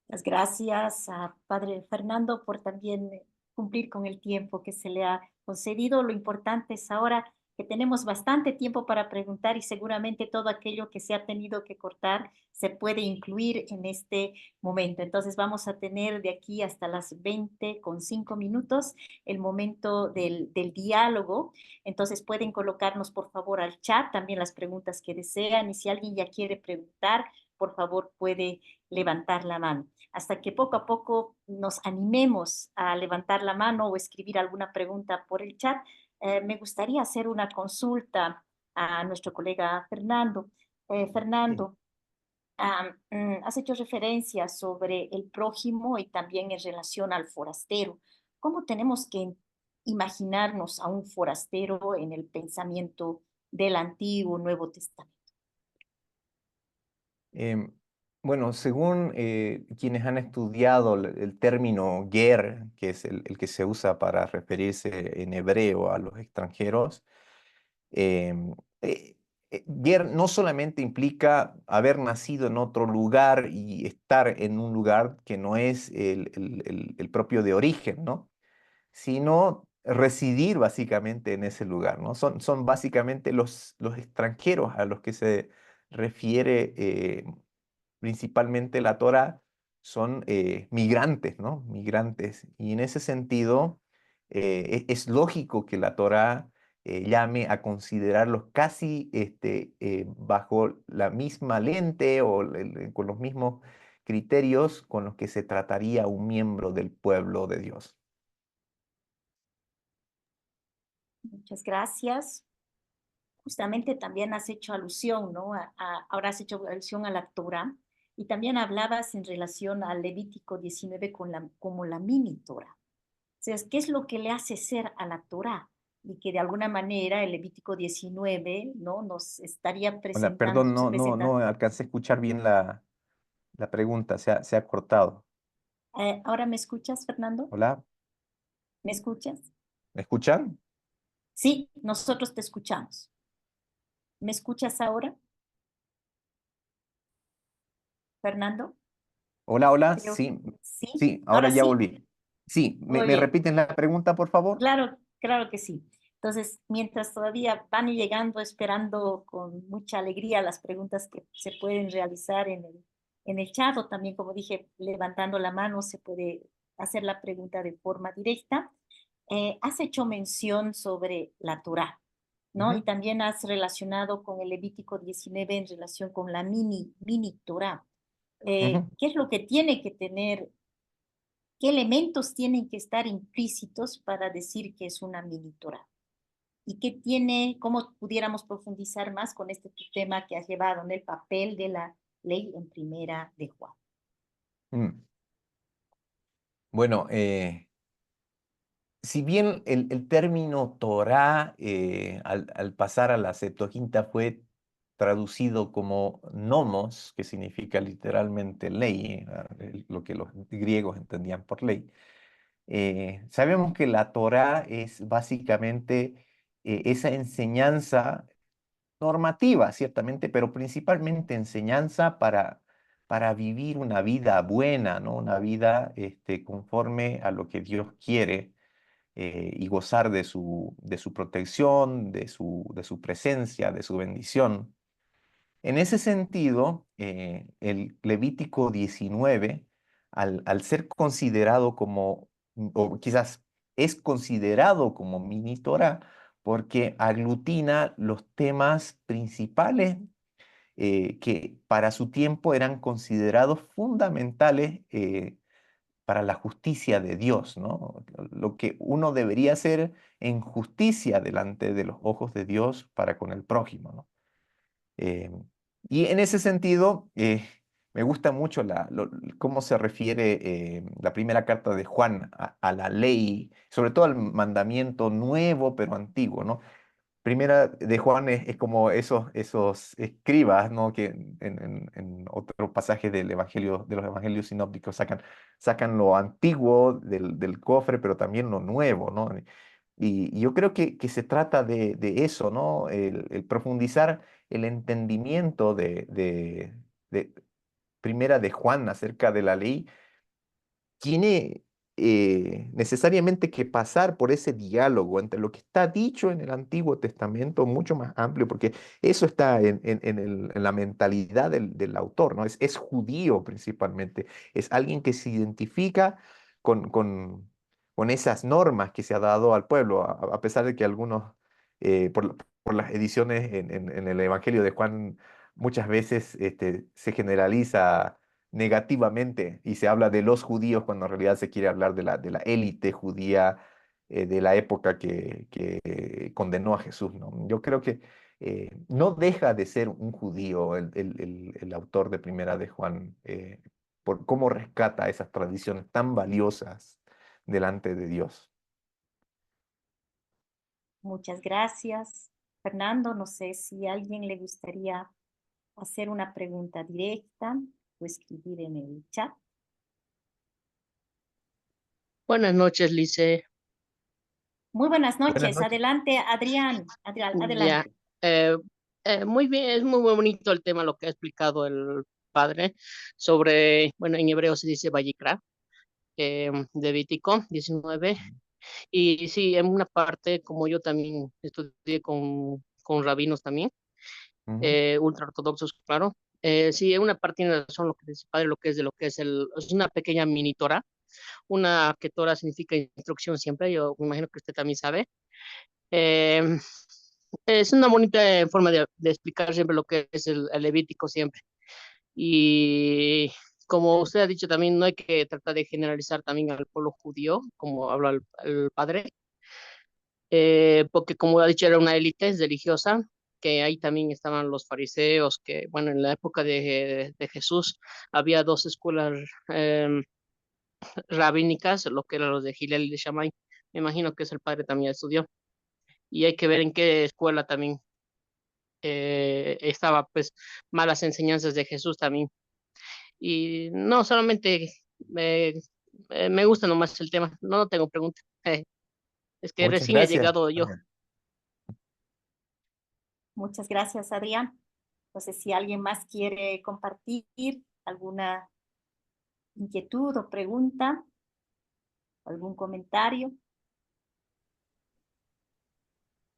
Muchas gracias a Padre Fernando por también cumplir con el tiempo que se le ha concedido. Lo importante es ahora que tenemos bastante tiempo para preguntar y seguramente todo aquello que se ha tenido que cortar se puede incluir en este momento. Entonces vamos a tener de aquí hasta las 20:05 el momento del diálogo. Entonces pueden colocarnos por favor al chat también las preguntas que desean y si alguien ya quiere preguntar, por favor, puede levantar la mano. Hasta que poco a poco nos animemos a levantar la mano o escribir alguna pregunta por el chat, me gustaría hacer una consulta a nuestro colega Fernando. Fernando, has hecho referencia sobre el prójimo y también en relación al forastero. ¿Cómo tenemos que imaginarnos a un forastero en el pensamiento del Antiguo Nuevo Testamento? Em, bueno, según quienes han estudiado el término ger, que es el que se usa para referirse en hebreo a los extranjeros, em, eh, ger no solamente implica haber nacido en otro lugar y estar en un lugar que no es el propio de origen, ¿no? Sino residir básicamente en ese lugar, ¿no? Son básicamente los extranjeros a los que se refiere principalmente la Torá, son migrantes, ¿no? Migrantes. Y en ese sentido, es lógico que la Torá llame a considerarlos casi bajo la misma lente o con los mismos criterios con los que se trataría un miembro del pueblo de Dios. Muchas gracias. Justamente también has hecho alusión, ¿no? Ahora has hecho alusión a la Torá y también hablabas en relación al Levítico 19 como la mini Torá. O sea, ¿qué es lo que le hace ser a la Torá? Y que de alguna manera el Levítico 19, ¿no? Nos estaría Hola, presentando, perdón, no alcancé a escuchar bien la pregunta, se ha cortado. ¿ahora me escuchas, Fernando? Hola, ¿Me escuchas? ¿me escuchan? Sí, nosotros te escuchamos. ¿Me escuchas ahora, Fernando? Hola, hola, Creo, sí, sí, sí, ahora ahora ya sí. volví. Sí, Muy me bien. repiten la pregunta, por favor? Claro, claro que sí. Entonces, mientras todavía van llegando, esperando con mucha alegría las preguntas que se pueden realizar en el chat o también, como dije, levantando la mano, se puede hacer la pregunta de forma directa. Has hecho mención sobre la Torá, ¿no? Y Ujú, también has relacionado con el Levítico 19 en relación con la mini Torá. ujú. ¿Qué es lo que tiene que tener? ¿Qué elementos tienen que estar implícitos para decir que es una mini Torá? ¿Y qué tiene, cómo pudiéramos profundizar más con este tema que has llevado en el papel de la ley en primera de Juan? Mm. Bueno, si bien el término Torá al pasar a la Septuaginta fue traducido como nomos, que significa literalmente ley, lo que los griegos entendían por ley, sabemos que la Torá es básicamente esa enseñanza normativa, ciertamente, pero principalmente enseñanza para vivir una vida buena, ¿no? Una vida conforme a lo que Dios quiere y gozar de su protección, de su presencia, de su bendición. En ese sentido, el Levítico 19, al ser considerado como, o quizás es considerado como mini Torah, porque aglutina los temas principales que para su tiempo eran considerados fundamentales para la justicia de Dios, ¿no? Lo que uno debería hacer en justicia delante de los ojos de Dios para con el prójimo, ¿no? Eh, y en ese sentido, me gusta mucho cómo se refiere la primera carta de Juan a la ley, sobre todo al mandamiento nuevo pero antiguo, ¿no? Primera de Juan es como esos escribas, ¿no? Que en otro pasaje del evangelio, de los evangelios sinópticos sacan lo antiguo del cofre, pero también lo nuevo, ¿no? Y yo creo que se trata de eso, ¿no? El profundizar el entendimiento de Primera de Juan acerca de la ley tiene necesariamente que pasar por ese diálogo entre lo que está dicho en el Antiguo Testamento, mucho más amplio, porque eso está en la mentalidad del autor, ¿no? Es judío principalmente, es alguien que se identifica con, con, con esas normas que se ha dado al pueblo, a pesar de que algunos, por las ediciones en el Evangelio de Juan, muchas veces se generaliza negativamente y se habla de los judíos cuando en realidad se quiere hablar de la élite judía de la época que condenó a Jesús, ¿no? Yo creo que no deja de ser un judío el autor de Primera de Juan, por cómo rescata esas tradiciones tan valiosas delante de Dios. Muchas gracias. Fernando, no sé si a alguien le gustaría hacer una pregunta directa o escribir en el chat. Buenas noches, Lice. Muy buenas Buenas noches. noches. Adelante, Adrián. Ya, Adelante. muy bien, es muy bonito el tema, lo que ha explicado el padre sobre, bueno, en hebreo se dice Vayikra, de Levítico 19. Y sí, en una parte, como yo también estudié con rabinos también, Ujú. ultra ortodoxos, claro. Sí, en una parte tiene razón lo que dice el padre, lo que es de lo que es una pequeña mini Torah. Una que Torah significa instrucción siempre, yo me imagino que usted también sabe. Eh, es una bonita forma de explicar siempre lo que es el Levítico siempre. Y como usted ha dicho también, no hay que tratar de generalizar también al pueblo judío, como habla el padre, porque como ha dicho, era una élite religiosa, que ahí también estaban los fariseos, que bueno, en la época de Jesús había dos escuelas rabínicas, lo que eran los de Hillel y de Shammai. Me imagino que es el padre también estudió. Y hay que ver en qué escuela también estaba pues malas enseñanzas de Jesús también. Y no solamente me, me gusta nomás el tema, no tengo pregunta. Es que Muchas recién he gracias. llegado yo. Muchas gracias, Adrián. Entonces, si alguien más quiere compartir alguna inquietud o pregunta, algún comentario.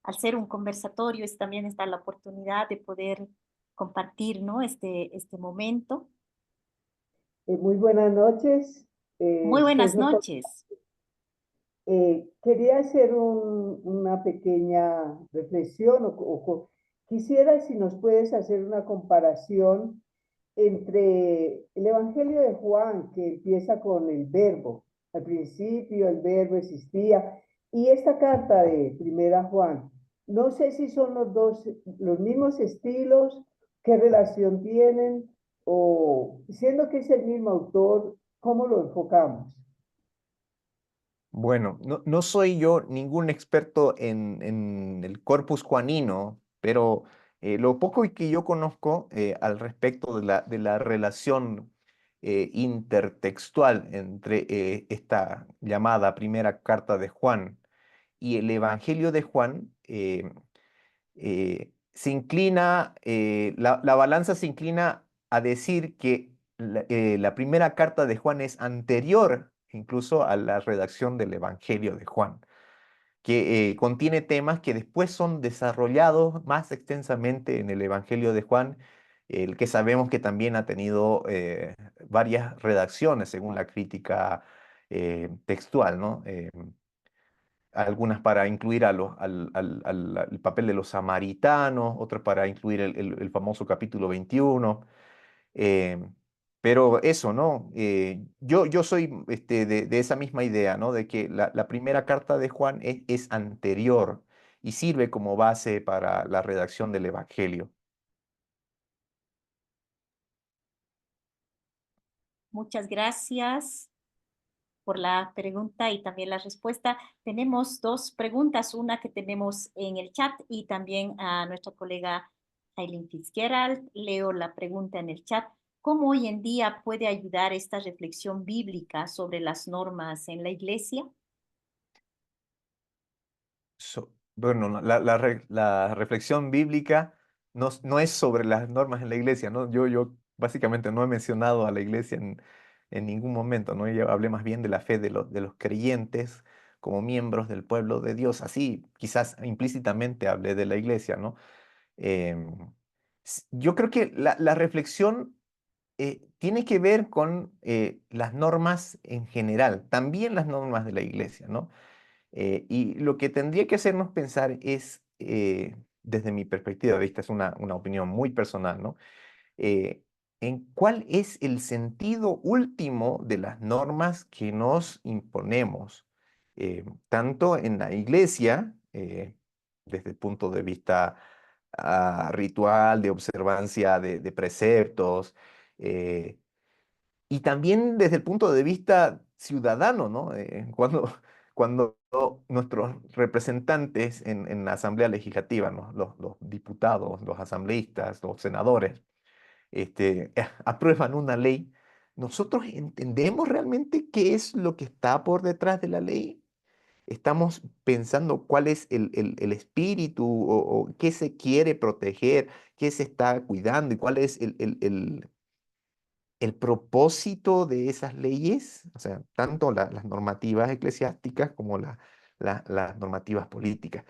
Al ser un conversatorio, también está la oportunidad de poder compartir, ¿no? este momento. Muy buenas noches. Muy buenas Sergio, noches. quería hacer una pequeña reflexión quisiera si nos puedes hacer una comparación entre el Evangelio de Juan, que empieza con el verbo. Al principio el verbo existía, y esta carta de Primera Juan. No sé si son los dos, los mismos estilos, qué relación tienen, o siendo que es el mismo autor, ¿cómo lo enfocamos? Bueno, no soy yo ningún experto en el corpus juanino, pero lo poco que yo conozco al respecto de la relación intertextual entre esta llamada primera carta de Juan y el Evangelio de Juan, se inclina, la balanza se inclina a decir que la primera carta de Juan es anterior incluso a la redacción del Evangelio de Juan, que contiene temas que después son desarrollados más extensamente en el Evangelio de Juan, el que sabemos que también ha tenido varias redacciones según la crítica textual, ¿no? Algunas para incluir al papel de los samaritanos, otras para incluir el famoso capítulo 21. eh, pero eso, ¿no? Yo soy de esa misma idea, ¿no? De que la primera carta de Juan es anterior y sirve como base para la redacción del Evangelio. Muchas gracias por la pregunta y también la respuesta. Tenemos dos preguntas, una que tenemos en el chat y también a nuestra colega Aileen Fitzgerald. Leo la pregunta en el chat. ¿Cómo hoy en día puede ayudar esta reflexión bíblica sobre las normas en la iglesia? Bueno, no, la reflexión bíblica no es sobre las normas en la iglesia, ¿no? Yo básicamente no he mencionado a la iglesia en ningún momento, ¿no? Yo hablé más bien de la fe de los creyentes como miembros del pueblo de Dios. Así, quizás implícitamente hablé de la iglesia, ¿no? Em, yo creo que la reflexión tiene que ver con las normas en general, también las normas de la iglesia, ¿no? Y lo que tendría que hacernos pensar es desde mi perspectiva de vista, es una opinión muy personal, ¿no? En cuál es el sentido último de las normas que nos imponemos, tanto en la iglesia, desde el punto de vista ritual, de observancia de preceptos, eh, y también desde el punto de vista ciudadano, ¿no? Cuando nuestros representantes en la Asamblea Legislativa, ¿no? Los diputados, los asambleístas, los senadores, aprueban una ley, ¿nosotros entendemos realmente qué es lo que está por detrás de la ley? ¿Estamos pensando cuál es el espíritu o qué se quiere proteger, qué se está cuidando y cuál es el propósito de esas leyes? O sea, tanto las normativas eclesiásticas como las normativas políticas.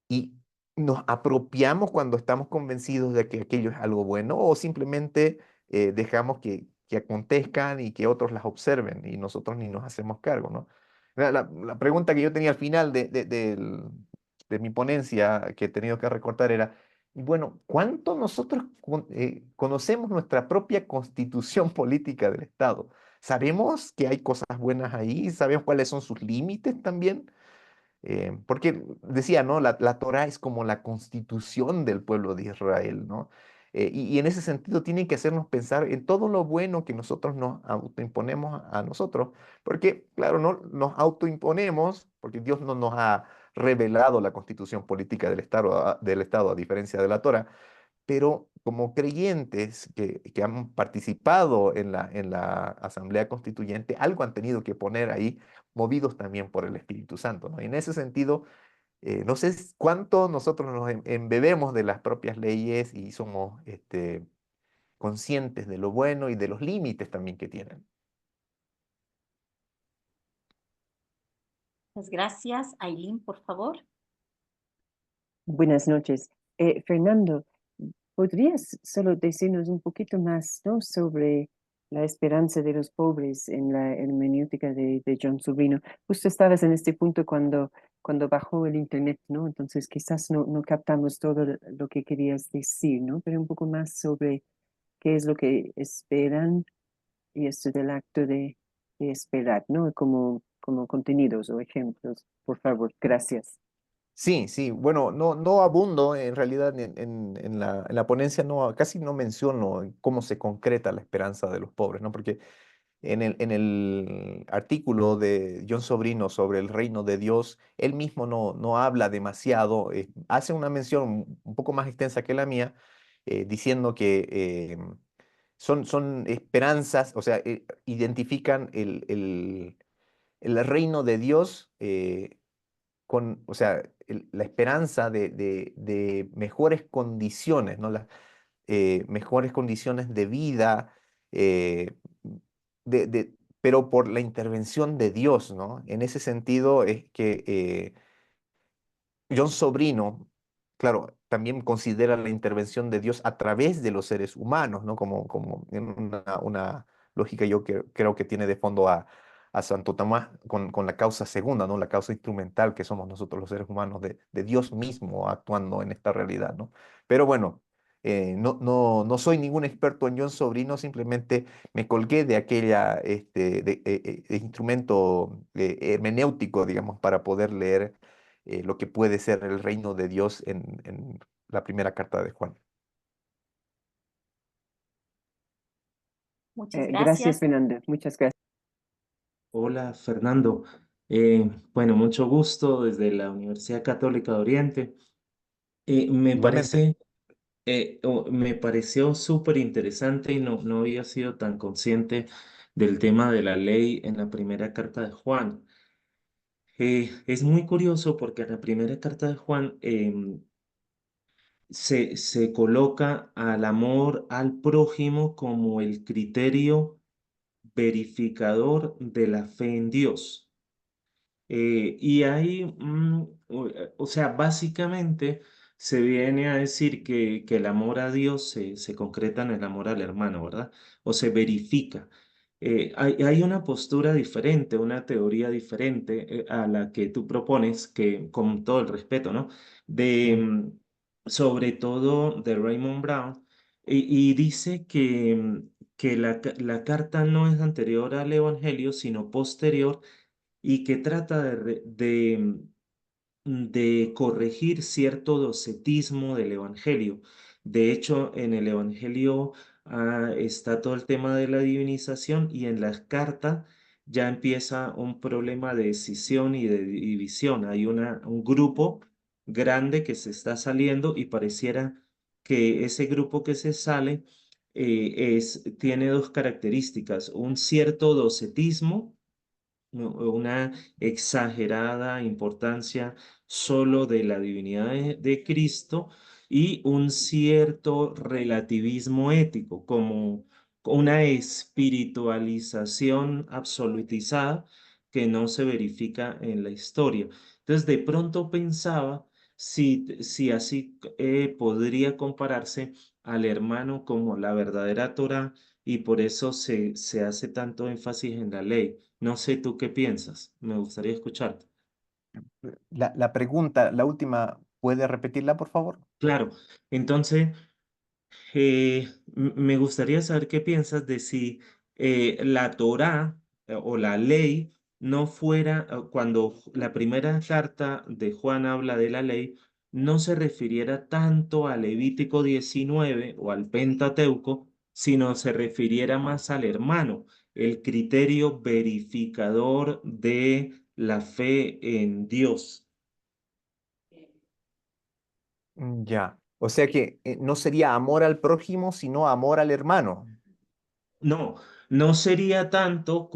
Y nos apropiamos cuando estamos convencidos de que aquello es algo bueno o simplemente dejamos que acontezcan y que otros las observen y nosotros ni nos hacemos cargo, ¿no? La pregunta que yo tenía al final de mi ponencia que he tenido que recortar era, y bueno, ¿cuánto nosotros conocemos nuestra propia constitución política del Estado? ¿Sabemos que hay cosas buenas ahí? ¿Sabemos cuáles son sus límites también? Porque decía, ¿no? La Torá es como la constitución del pueblo de Israel, ¿no? Y en ese sentido tiene que hacernos pensar en todo lo bueno que nosotros nos autoimponemos a nosotros, porque, claro, no nos autoimponemos, porque Dios no nos ha revelado la constitución política del Estado, a diferencia de la Torá, pero como creyentes que han participado en la Asamblea Constituyente, algo han tenido que poner ahí, movidos también por el Espíritu Santo, ¿no? Y en ese sentido, no sé cuánto nosotros nos embebemos de las propias leyes y somos conscientes de lo bueno y de los límites también que tienen. Muchas gracias. Aileen, por favor. Buenas noches. Fernando, ¿podrías solo decirnos un poquito más, ¿no? sobre la esperanza de los pobres en la hermenéutica de John Sobrino? Justo estabas en este punto cuando bajó el internet, ¿no? Entonces quizás no captamos todo lo que querías decir, ¿no? Pero un poco más sobre qué es lo que esperan y esto del acto de esperar, ¿no? Como contenidos o ejemplos, por favor. Gracias. Sí, sí, bueno, no abundo en realidad en la ponencia, casi no menciono cómo se concreta la esperanza de los pobres, ¿no? Porque en el artículo de John Sobrino sobre el reino de Dios, él mismo no habla demasiado, hace una mención un poco más extensa que la mía, diciendo que son esperanzas, o sea, identifican el reino de Dios o sea, la esperanza de mejores condiciones, ¿no? Las mejores condiciones de vida, eh, pero por la intervención de Dios, ¿no? En ese sentido es que John Sobrino, claro, también considera la intervención de Dios a través de los seres humanos, ¿no? Como en una lógica yo creo que tiene de fondo a Santo Tomás con la causa segunda, ¿no? La causa instrumental que somos nosotros los seres humanos de Dios mismo actuando en esta realidad, ¿no? Pero bueno, no soy ningún experto en John Sobrino, simplemente me colgué de aquella instrumento hermenéutico, digamos, para poder leer lo que puede ser el reino de Dios en la primera carta de Juan. Muchas Gracias, gracias. Fernando. Muchas gracias. Hola, Fernando. Bueno, mucho gusto desde la Universidad Católica de Oriente. Me Igualmente. me pareció súper interesante y no había sido tan consciente del tema de la ley en la primera carta de Juan. Es muy curioso porque en la primera carta de Juan se coloca al amor al prójimo como el criterio verificador de la fe en Dios. Y ahí, o sea, básicamente se viene a decir que el amor a Dios se concreta en el amor al hermano, ¿verdad? O se verifica. Hay una postura diferente, una teoría diferente a la que tú propones, que con todo el respeto, ¿no? De, Mm. sobre todo de Raymond Brown, y dice que la carta no es anterior al Evangelio, sino posterior, y que trata de corregir cierto docetismo del Evangelio. De hecho, en el Evangelio está todo el tema de la divinización, y en las cartas ya empieza un problema de escisión y de división. Hay un grupo grande que se está saliendo, y pareciera que ese grupo que se sale tiene dos características: un cierto docetismo, una exagerada importancia solo de la divinidad de Cristo, y un cierto relativismo ético, como una espiritualización absolutizada que no se verifica en la historia. Entonces, de pronto pensaba si así podría compararse al hermano como la verdadera Torá, y por eso se hace tanto énfasis en la ley. No sé tú qué piensas, me gustaría escucharte. La pregunta, la última, ¿puede repetirla, por favor? Claro, entonces me gustaría saber qué piensas de si la Torá o la ley no fuera, cuando la primera carta de Juan habla de la ley, no se refiriera tanto a Levítico 19 o al Pentateuco, sino se refiriera más al hermano, el criterio verificador de la fe en Dios. Ya. O sea que no sería amor al prójimo, sino amor al hermano. No, no sería tanto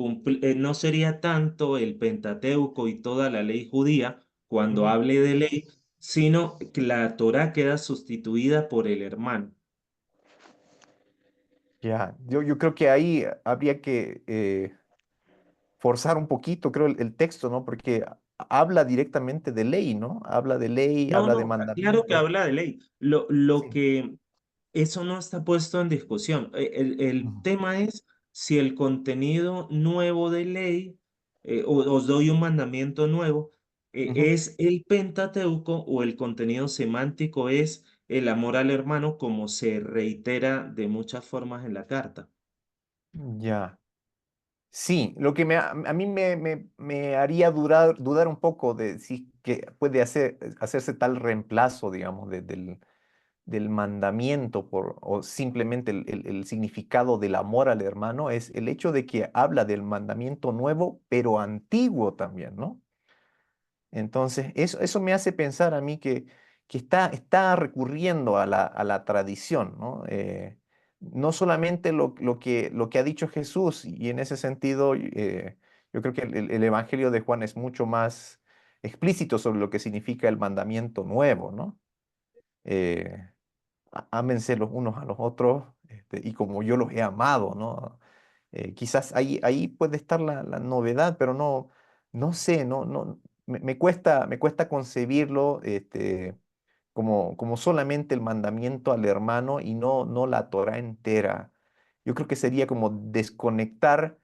el Pentateuco y toda la ley judía cuando Ujú. hable de ley, sino que la Torá queda sustituida por el hermano. Ya, yo creo que ahí habría que forzar un poquito, creo, el texto, ¿no? Porque habla directamente de ley, ¿no? Habla de ley, No, habla de no, claro que mandamiento. habla de ley. Lo Sí. que eso no está puesto en discusión. El Ujú. tema es si el contenido nuevo de ley, os doy un mandamiento nuevo, Ujú. es el Pentateuco, o el contenido semántico es el amor al hermano, como se reitera de muchas formas en la carta. Ya. Sí, lo que a mí me haría dudar un poco de si que puede hacerse tal reemplazo, digamos, del mandamiento o simplemente el significado del amor al hermano es el hecho de que habla del mandamiento nuevo, pero antiguo también, ¿no? Entonces, eso me hace pensar a mí que está recurriendo a la tradición, ¿no? No solamente lo que ha dicho Jesús, y en ese sentido, yo creo que el Evangelio de Juan es mucho más explícito sobre lo que significa el mandamiento nuevo, ¿no? Eh, ámense los unos a los otros, y como yo los he amado, ¿no? Quizás ahí puede estar la novedad, pero no sé, me cuesta concebirlo como solamente el mandamiento al hermano y no la Torá entera. Yo creo que sería como desconectar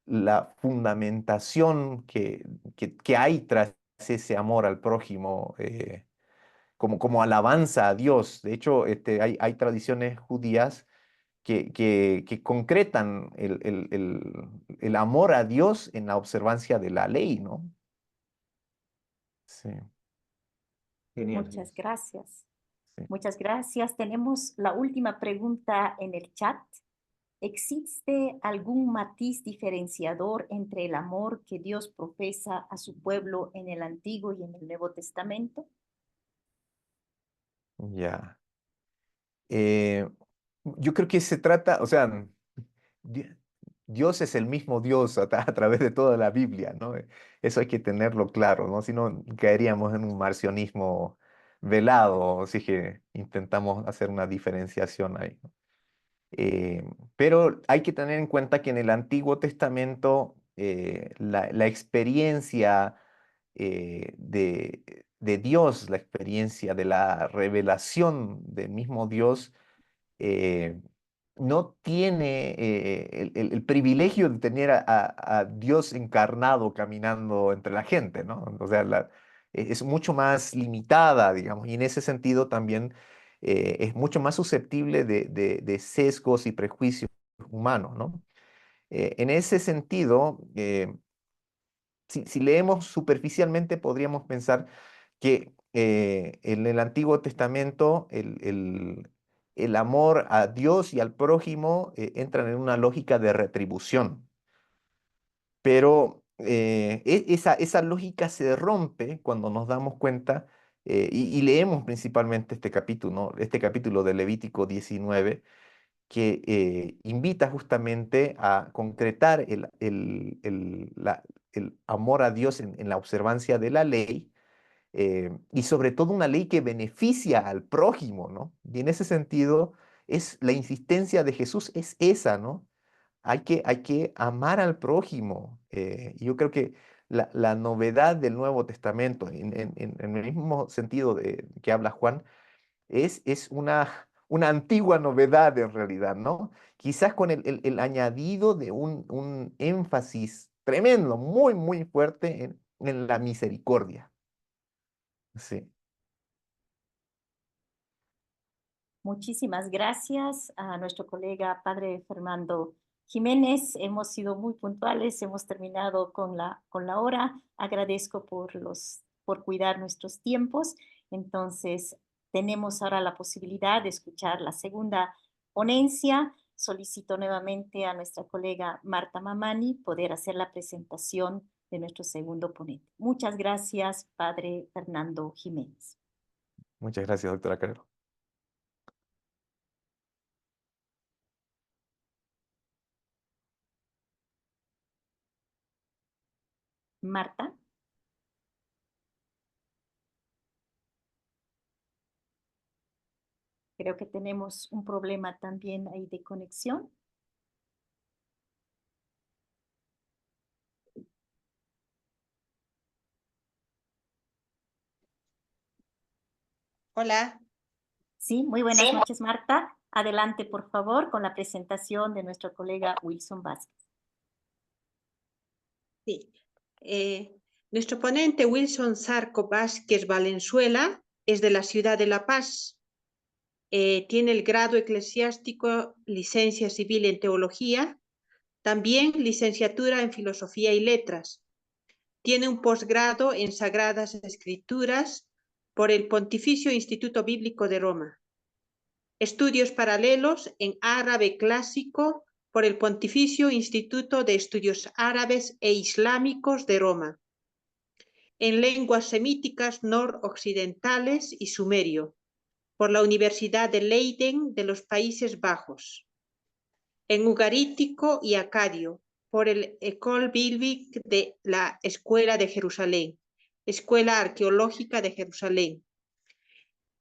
la fundamentación que hay tras ese amor al prójimo. Como alabanza a Dios. De hecho, hay tradiciones judías que concretan el amor a Dios en la observancia de la ley, ¿no? Sí, Genial. Muchas gracias. sí. Muchas gracias. Tenemos la última pregunta en el chat. ¿Existe algún matiz diferenciador entre el amor que Dios profesa a su pueblo en el Antiguo y en el Nuevo Testamento? Ya. Eh, yo creo que se trata, o sea, Di- Dios es el mismo Dios a través de toda la Biblia, ¿no? Eso hay que tenerlo claro, ¿no? Si no, caeríamos en un marcionismo velado, así que intentamos hacer una diferenciación ahí, ¿no? Pero hay que tener en cuenta que en el Antiguo Testamento la experiencia de Dios, la experiencia de la revelación del mismo Dios, eh, no tiene el privilegio de tener a Dios encarnado caminando entre la gente, ¿no? O sea, es mucho más limitada, digamos, y en ese sentido también es mucho más susceptible de sesgos y prejuicios humanos, ¿no? En ese sentido, si leemos superficialmente, podríamos pensar que en el Antiguo Testamento el amor a Dios y al prójimo entran en una lógica de retribución. Pero esa lógica se rompe cuando nos damos cuenta y leemos principalmente este capítulo, ¿no? Este capítulo de Levítico 19, que invita justamente a concretar el amor a Dios en la observancia de la ley, y sobre todo una ley que beneficia al prójimo, ¿no? Y en ese sentido, la insistencia de Jesús es esa, ¿no? Hay que amar al prójimo. Y yo creo que la novedad del Nuevo Testamento, en el mismo sentido que habla Juan, es una antigua novedad en realidad, ¿no? Quizás con el añadido de un énfasis tremendo, muy, muy fuerte en la misericordia. Sí. Muchísimas gracias a nuestro colega Padre Fernando Jiménez. Hemos sido muy puntuales, hemos terminado con la hora. Agradezco por cuidar nuestros tiempos. Entonces, tenemos ahora la posibilidad de escuchar la segunda ponencia. Solicito nuevamente a nuestra colega Marta Mamani poder hacer la presentación de nuestro segundo ponente. Muchas gracias, Padre Fernando Jiménez. Muchas gracias, doctora Carrero. Marta. Creo que tenemos un problema también ahí de conexión. Hola. Sí, muy buenas noches, Marta. Adelante, por favor, con la presentación de nuestro colega Wilson Vázquez. Sí. Nuestro ponente Wilson Zarco Vázquez Valenzuela es de la ciudad de La Paz. Tiene el grado eclesiástico, licencia civil en teología, también licenciatura en filosofía y letras. Tiene un posgrado en Sagradas Escrituras por el Pontificio Instituto Bíblico de Roma. Estudios paralelos en árabe clásico por el Pontificio Instituto de Estudios Árabes e Islámicos de Roma. En lenguas semíticas noroccidentales y sumerio por la Universidad de Leiden de los Países Bajos. En ugarítico y acadio por el École Biblique de la Escuela de Jerusalén, Escuela Arqueológica de Jerusalén,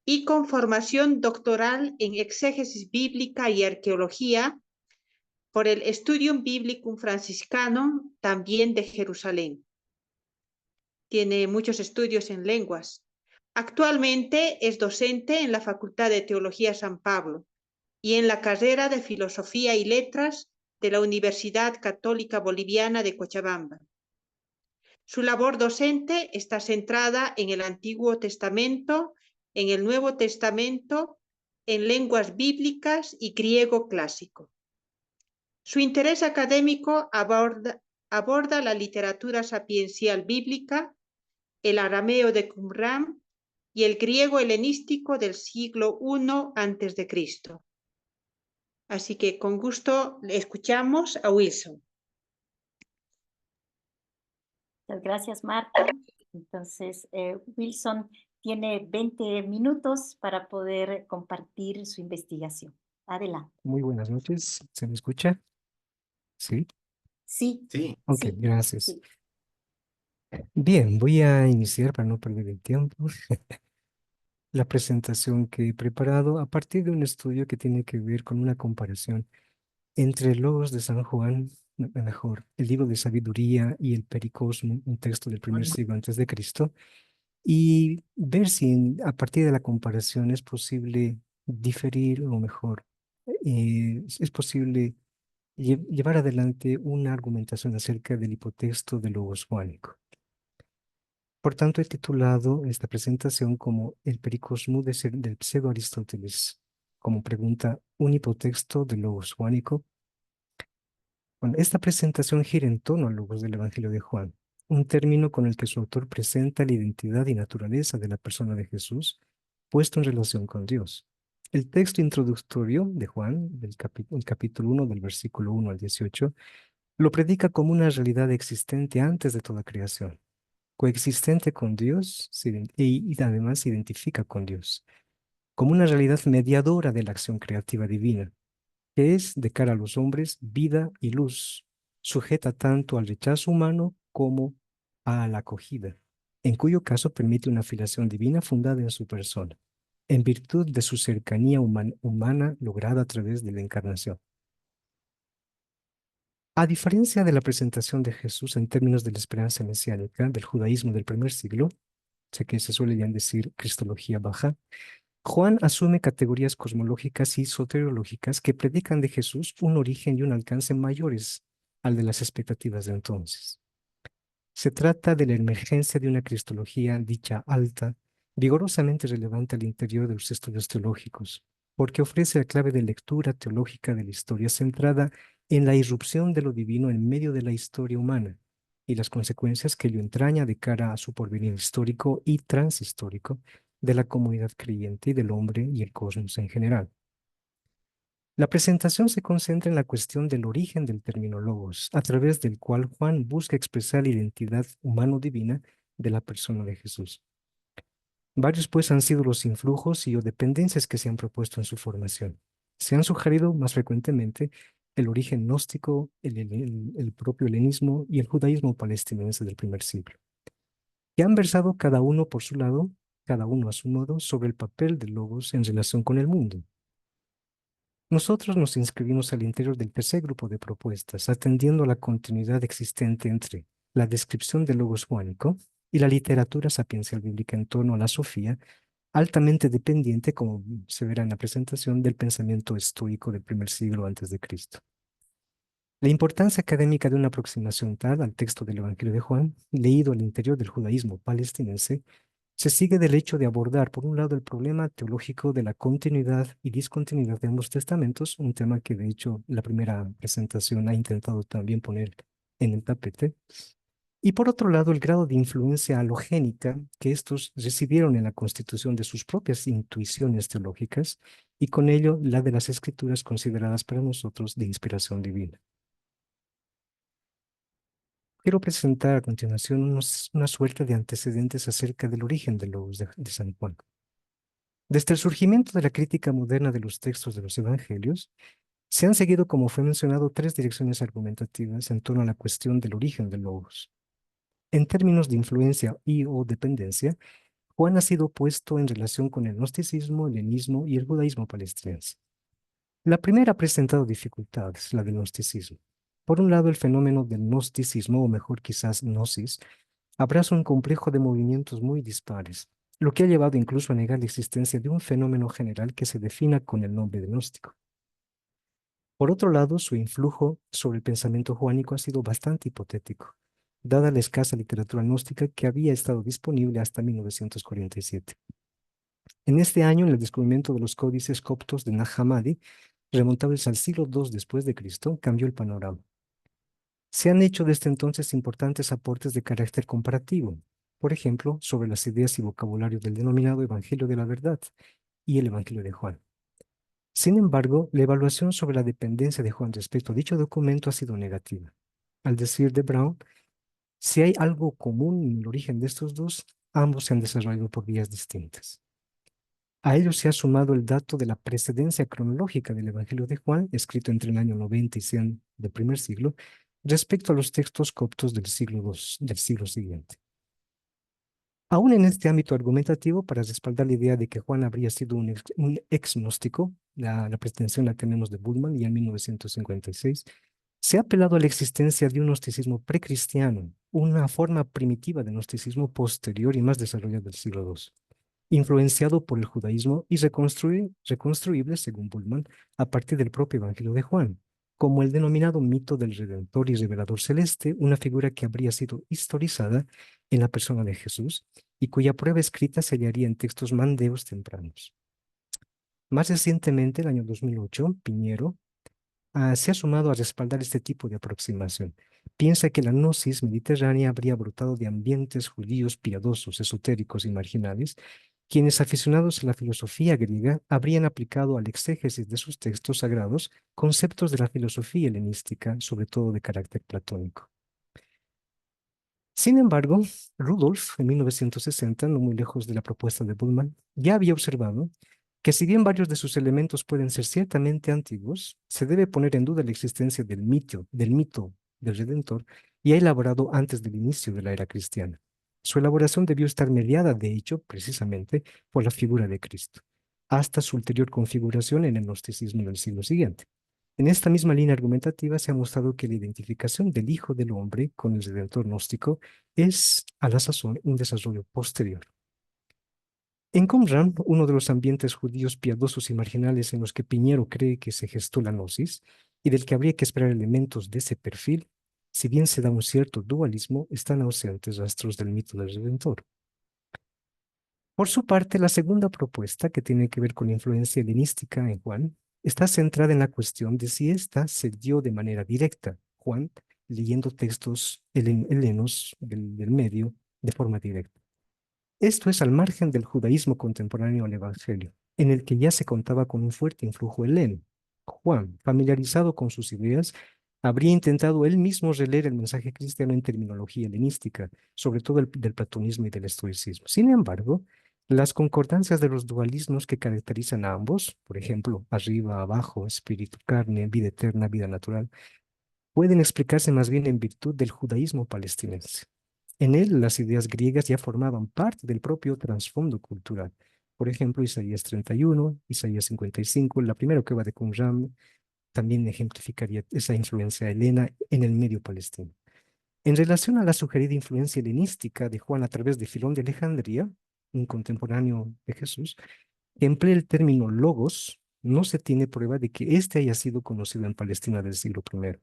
y con formación doctoral en exégesis bíblica y arqueología por el Studium Biblicum Franciscano, también de Jerusalén. Tiene muchos estudios en lenguas. Actualmente es docente en la Facultad de Teología San Pablo y en la carrera de Filosofía y Letras de la Universidad Católica Boliviana de Cochabamba. Su labor docente está centrada en el Antiguo Testamento, en el Nuevo Testamento, en lenguas bíblicas y griego clásico. Su interés académico aborda la literatura sapiencial bíblica, el arameo de Qumran y el griego helenístico del siglo I a.C. Así que con gusto le escuchamos a Wilson. Muchas gracias, Marta. Entonces, Wilson tiene 20 minutos para poder compartir su investigación. Adelante. Muy buenas noches. ¿Se me escucha? ¿Sí? Sí. Sí. Ok, Sí, gracias. sí. Bien, voy a iniciar para no perder el tiempo la presentación que he preparado a partir de un estudio que tiene que ver con una comparación entre Logos de San Juan, mejor, el libro de sabiduría y el Pericosmo, un texto del primer siglo antes de Cristo, y ver si a partir de la comparación es posible diferir o mejor, es posible llevar adelante una argumentación acerca del hipotexto del logos juánico. Por tanto, he titulado esta presentación como El pericosmú del pseudo-Aristóteles, como pregunta un hipotexto del logos juánico. Bueno, esta presentación gira en torno al logos del Evangelio de Juan, un término con el que su autor presenta la identidad y naturaleza de la persona de Jesús, puesto en relación con Dios. El texto introductorio de Juan, el capítulo 1, del versículo 1 al 18, lo predica como una realidad existente antes de toda creación, coexistente con Dios y además se identifica con Dios, como una realidad mediadora de la acción creativa divina, que es, de cara a los hombres, vida y luz, sujeta tanto al rechazo humano como a la acogida, en cuyo caso permite una filiación divina fundada en su persona, en virtud de su cercanía humana lograda a través de la encarnación. A diferencia de la presentación de Jesús en términos de la esperanza mesiánica del judaísmo del primer siglo, sé que se suele bien decir cristología baja, Juan asume categorías cosmológicas y soteriológicas que predican de Jesús un origen y un alcance mayores al de las expectativas de entonces. Se trata de la emergencia de una cristología dicha alta, vigorosamente relevante al interior de los estudios teológicos, porque ofrece la clave de lectura teológica de la historia centrada en la irrupción de lo divino en medio de la historia humana y las consecuencias que ello entraña de cara a su porvenir histórico y transhistórico de la comunidad creyente y del hombre y el cosmos en general. La presentación se concentra en la cuestión del origen del término logos, a través del cual Juan busca expresar la identidad humano-divina de la persona de Jesús. Varios pues han sido los influjos y o dependencias que se han propuesto en su formación. Se han sugerido más frecuentemente el origen gnóstico, el propio helenismo y el judaísmo palestinense del primer siglo, que han versado cada uno por su lado, cada uno a su modo, sobre el papel del logos en relación con el mundo. Nosotros nos inscribimos al interior del tercer grupo de propuestas, atendiendo a la continuidad existente entre la descripción del logos juánico y la literatura sapiencial bíblica en torno a la Sofía, altamente dependiente, como se verá en la presentación, del pensamiento estoico del primer siglo antes de Cristo. La importancia académica de una aproximación tal al texto del Evangelio de Juan, leído al interior del judaísmo palestinense, se sigue del hecho de abordar, por un lado, el problema teológico de la continuidad y discontinuidad de ambos testamentos, un tema que, de hecho, la primera presentación ha intentado también poner en el tapete, y por otro lado, el grado de influencia halogénica que estos recibieron en la constitución de sus propias intuiciones teológicas, y con ello la de las escrituras consideradas para nosotros de inspiración divina. Quiero presentar a continuación una suerte de antecedentes acerca del origen del logos de San Juan. Desde el surgimiento de la crítica moderna de los textos de los evangelios, se han seguido, como fue mencionado, tres direcciones argumentativas en torno a la cuestión del origen del logos. En términos de influencia y o dependencia, Juan ha sido puesto en relación con el gnosticismo, el helenismo y el judaísmo palestinense. La primera ha presentado dificultades, la del gnosticismo. Por un lado, el fenómeno del gnosticismo, o mejor quizás gnosis, abraza un complejo de movimientos muy dispares, lo que ha llevado incluso a negar la existencia de un fenómeno general que se defina con el nombre de gnóstico. Por otro lado, su influjo sobre el pensamiento juánico ha sido bastante hipotético, dada la escasa literatura gnóstica que había estado disponible hasta 1947. En este año, en el descubrimiento de los códices coptos de Nag Hammadi, remontables al siglo II después de Cristo, cambió el panorama. Se han hecho desde entonces importantes aportes de carácter comparativo, por ejemplo, sobre las ideas y vocabulario del denominado Evangelio de la Verdad y el Evangelio de Juan. Sin embargo, la evaluación sobre la dependencia de Juan respecto a dicho documento ha sido negativa. Al decir de Brown, si hay algo común en el origen de estos dos, ambos se han desarrollado por vías distintas. A ello se ha sumado el dato de la precedencia cronológica del Evangelio de Juan, escrito entre el año 90 y 100 del primer siglo, respecto a los textos coptos del siglo II, del siglo siguiente. Aún en este ámbito argumentativo, para respaldar la idea de que Juan habría sido un ex-gnóstico, la pretensión la tenemos de Bultmann y en 1956, se ha apelado a la existencia de un gnosticismo precristiano, una forma primitiva de gnosticismo posterior y más desarrollada del siglo II, influenciado por el judaísmo y reconstruible, según Bultmann, a partir del propio Evangelio de Juan, como el denominado mito del Redentor y Revelador Celeste, una figura que habría sido historizada en la persona de Jesús y cuya prueba escrita se hallaría en textos mandeos tempranos. Más recientemente, el año 2008, Piñero se ha sumado a respaldar este tipo de aproximación. Piensa que la gnosis mediterránea habría brotado de ambientes judíos piadosos, esotéricos y marginales, quienes aficionados a la filosofía griega habrían aplicado al exégesis de sus textos sagrados conceptos de la filosofía helenística, sobre todo de carácter platónico. Sin embargo, Rudolf, en 1960, no muy lejos de la propuesta de Bullmann, ya había observado que si bien varios de sus elementos pueden ser ciertamente antiguos, se debe poner en duda la existencia del mito del Redentor, ya elaborado antes del inicio de la era cristiana. Su elaboración debió estar mediada, de hecho, precisamente por la figura de Cristo, hasta su ulterior configuración en el gnosticismo del siglo siguiente. En esta misma línea argumentativa se ha mostrado que la identificación del Hijo del Hombre con el Redentor gnóstico es, a la sazón, un desarrollo posterior. En Qumran, uno de los ambientes judíos piadosos y marginales en los que Piñero cree que se gestó la gnosis y del que habría que esperar elementos de ese perfil, si bien se da un cierto dualismo, están ausentes rastros del mito del Redentor. Por su parte, la segunda propuesta, que tiene que ver con la influencia helenística en Juan, está centrada en la cuestión de si ésta se dio de manera directa, Juan leyendo textos helenos del medio de forma directa. Esto es al margen del judaísmo contemporáneo al Evangelio, en el que ya se contaba con un fuerte influjo heleno. Juan, familiarizado con sus ideas, habría intentado él mismo releer el mensaje cristiano en terminología helenística, sobre todo del platonismo y del estoicismo. Sin embargo, las concordancias de los dualismos que caracterizan a ambos, por ejemplo, arriba, abajo, espíritu, carne, vida eterna, vida natural, pueden explicarse más bien en virtud del judaísmo palestinense. En él, las ideas griegas ya formaban parte del propio trasfondo cultural. Por ejemplo, Isaías 31, Isaías 55, la primera que va de Qumran, también ejemplificaría esa influencia helena en el medio palestino. En relación a la sugerida influencia helenística de Juan a través de Filón de Alejandría, un contemporáneo de Jesús, que emplea el término logos, no se tiene prueba de que éste haya sido conocido en Palestina del siglo I.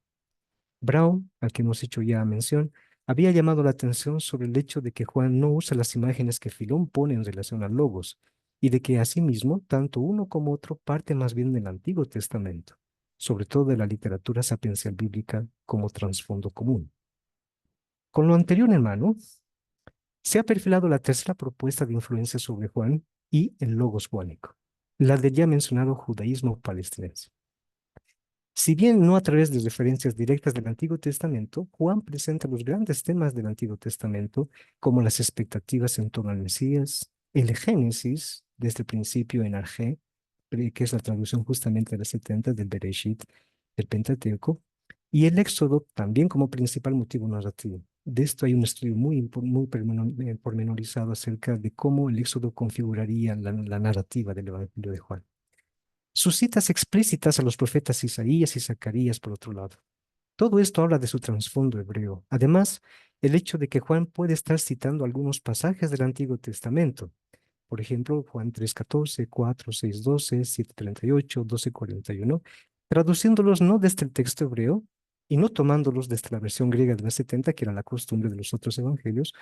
Brown, al que hemos hecho ya mención, había llamado la atención sobre el hecho de que Juan no usa las imágenes que Filón pone en relación a logos, y de que asimismo tanto uno como otro parte más bien del Antiguo Testamento, sobre todo de la literatura sapiencial bíblica como trasfondo común. Con lo anterior en mano, se ha perfilado la tercera propuesta de influencia sobre Juan y el logos juánico, la del ya mencionado judaísmo palestinense. Si bien no a través de referencias directas del Antiguo Testamento, Juan presenta los grandes temas del Antiguo Testamento, como las expectativas en torno al Mesías, el Génesis, desde el principio en Arge, que es la traducción justamente de las 70 del Bereshit, del Pentateuco, y el Éxodo también como principal motivo narrativo. De esto hay un estudio muy pormenorizado acerca de cómo el Éxodo configuraría la narrativa del Evangelio de Juan. Sus citas explícitas a los profetas Isaías y Zacarías, por otro lado. Todo esto habla de su trasfondo hebreo. Además, el hecho de que Juan puede estar citando algunos pasajes del Antiguo Testamento. Por ejemplo, Juan 3:14, 4, 6:12, 7:38, 12:41, traduciéndolos no desde el texto hebreo y no tomándolos desde la versión griega de la 70, que era la costumbre de los otros evangelios.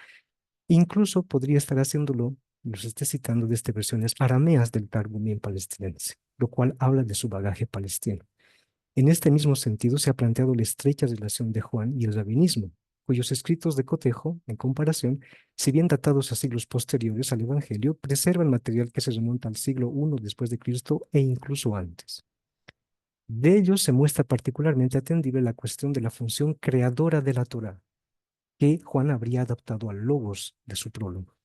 Incluso podría estar haciéndolo, los esté citando desde versiones arameas del Targum palestinense, lo cual habla de su bagaje palestino. En este mismo sentido se ha planteado la estrecha relación de Juan y el rabinismo, cuyos escritos de cotejo, en comparación, si bien datados a siglos posteriores al Evangelio, preservan material que se remonta al siglo I después de Cristo e incluso antes. De ellos se muestra particularmente atendible la cuestión de la función creadora de la Torá, que Juan habría adaptado al logos de su prólogo.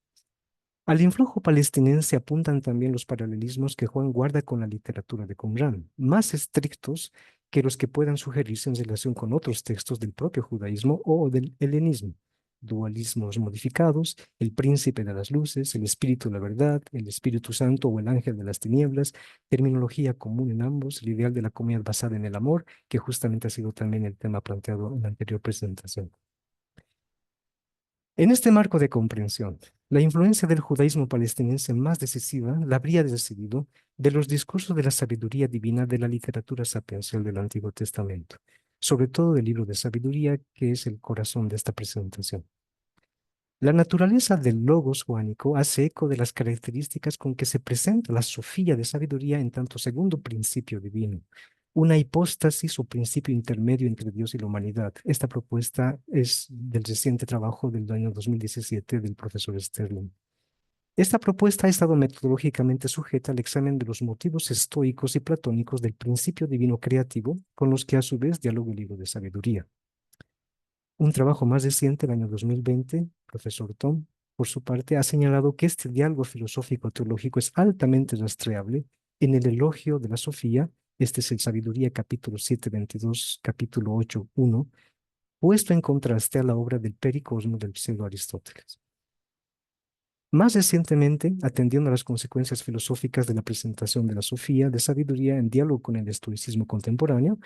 Al influjo palestinense apuntan también los paralelismos que Juan guarda con la literatura de Qumran, más estrictos que los que puedan sugerirse en relación con otros textos del propio judaísmo o del helenismo. Dualismos modificados, el príncipe de las luces, el espíritu de la verdad, el Espíritu Santo o el ángel de las tinieblas, terminología común en ambos, el ideal de la comunidad basada en el amor, que justamente ha sido también el tema planteado en la anterior presentación. En este marco de comprensión, la influencia del judaísmo palestinense más decisiva la habría recibido de los discursos de la sabiduría divina de la literatura sapiencial del Antiguo Testamento, sobre todo del libro de sabiduría, que es el corazón de esta presentación. La naturaleza del logos joánico hace eco de las características con que se presenta la Sofía de sabiduría en tanto segundo principio divino, una hipóstasis o principio intermedio entre Dios y la humanidad. Esta propuesta es del reciente trabajo del año 2017 del profesor Sterling. Esta propuesta ha estado metodológicamente sujeta al examen de los motivos estoicos y platónicos del principio divino creativo, con los que a su vez dialoga el libro de sabiduría. Un trabajo más reciente, el año 2020, profesor Tom, por su parte, ha señalado que este diálogo filosófico-teológico es altamente rastreable en el elogio de la Sofía, este es el Sabiduría capítulo 7:22, capítulo 8:1, puesto en contraste a la obra del Pericosmo del pseudo Aristóteles. Más recientemente, atendiendo a las consecuencias filosóficas de la presentación de la Sofía de sabiduría en diálogo con el estoicismo contemporáneo,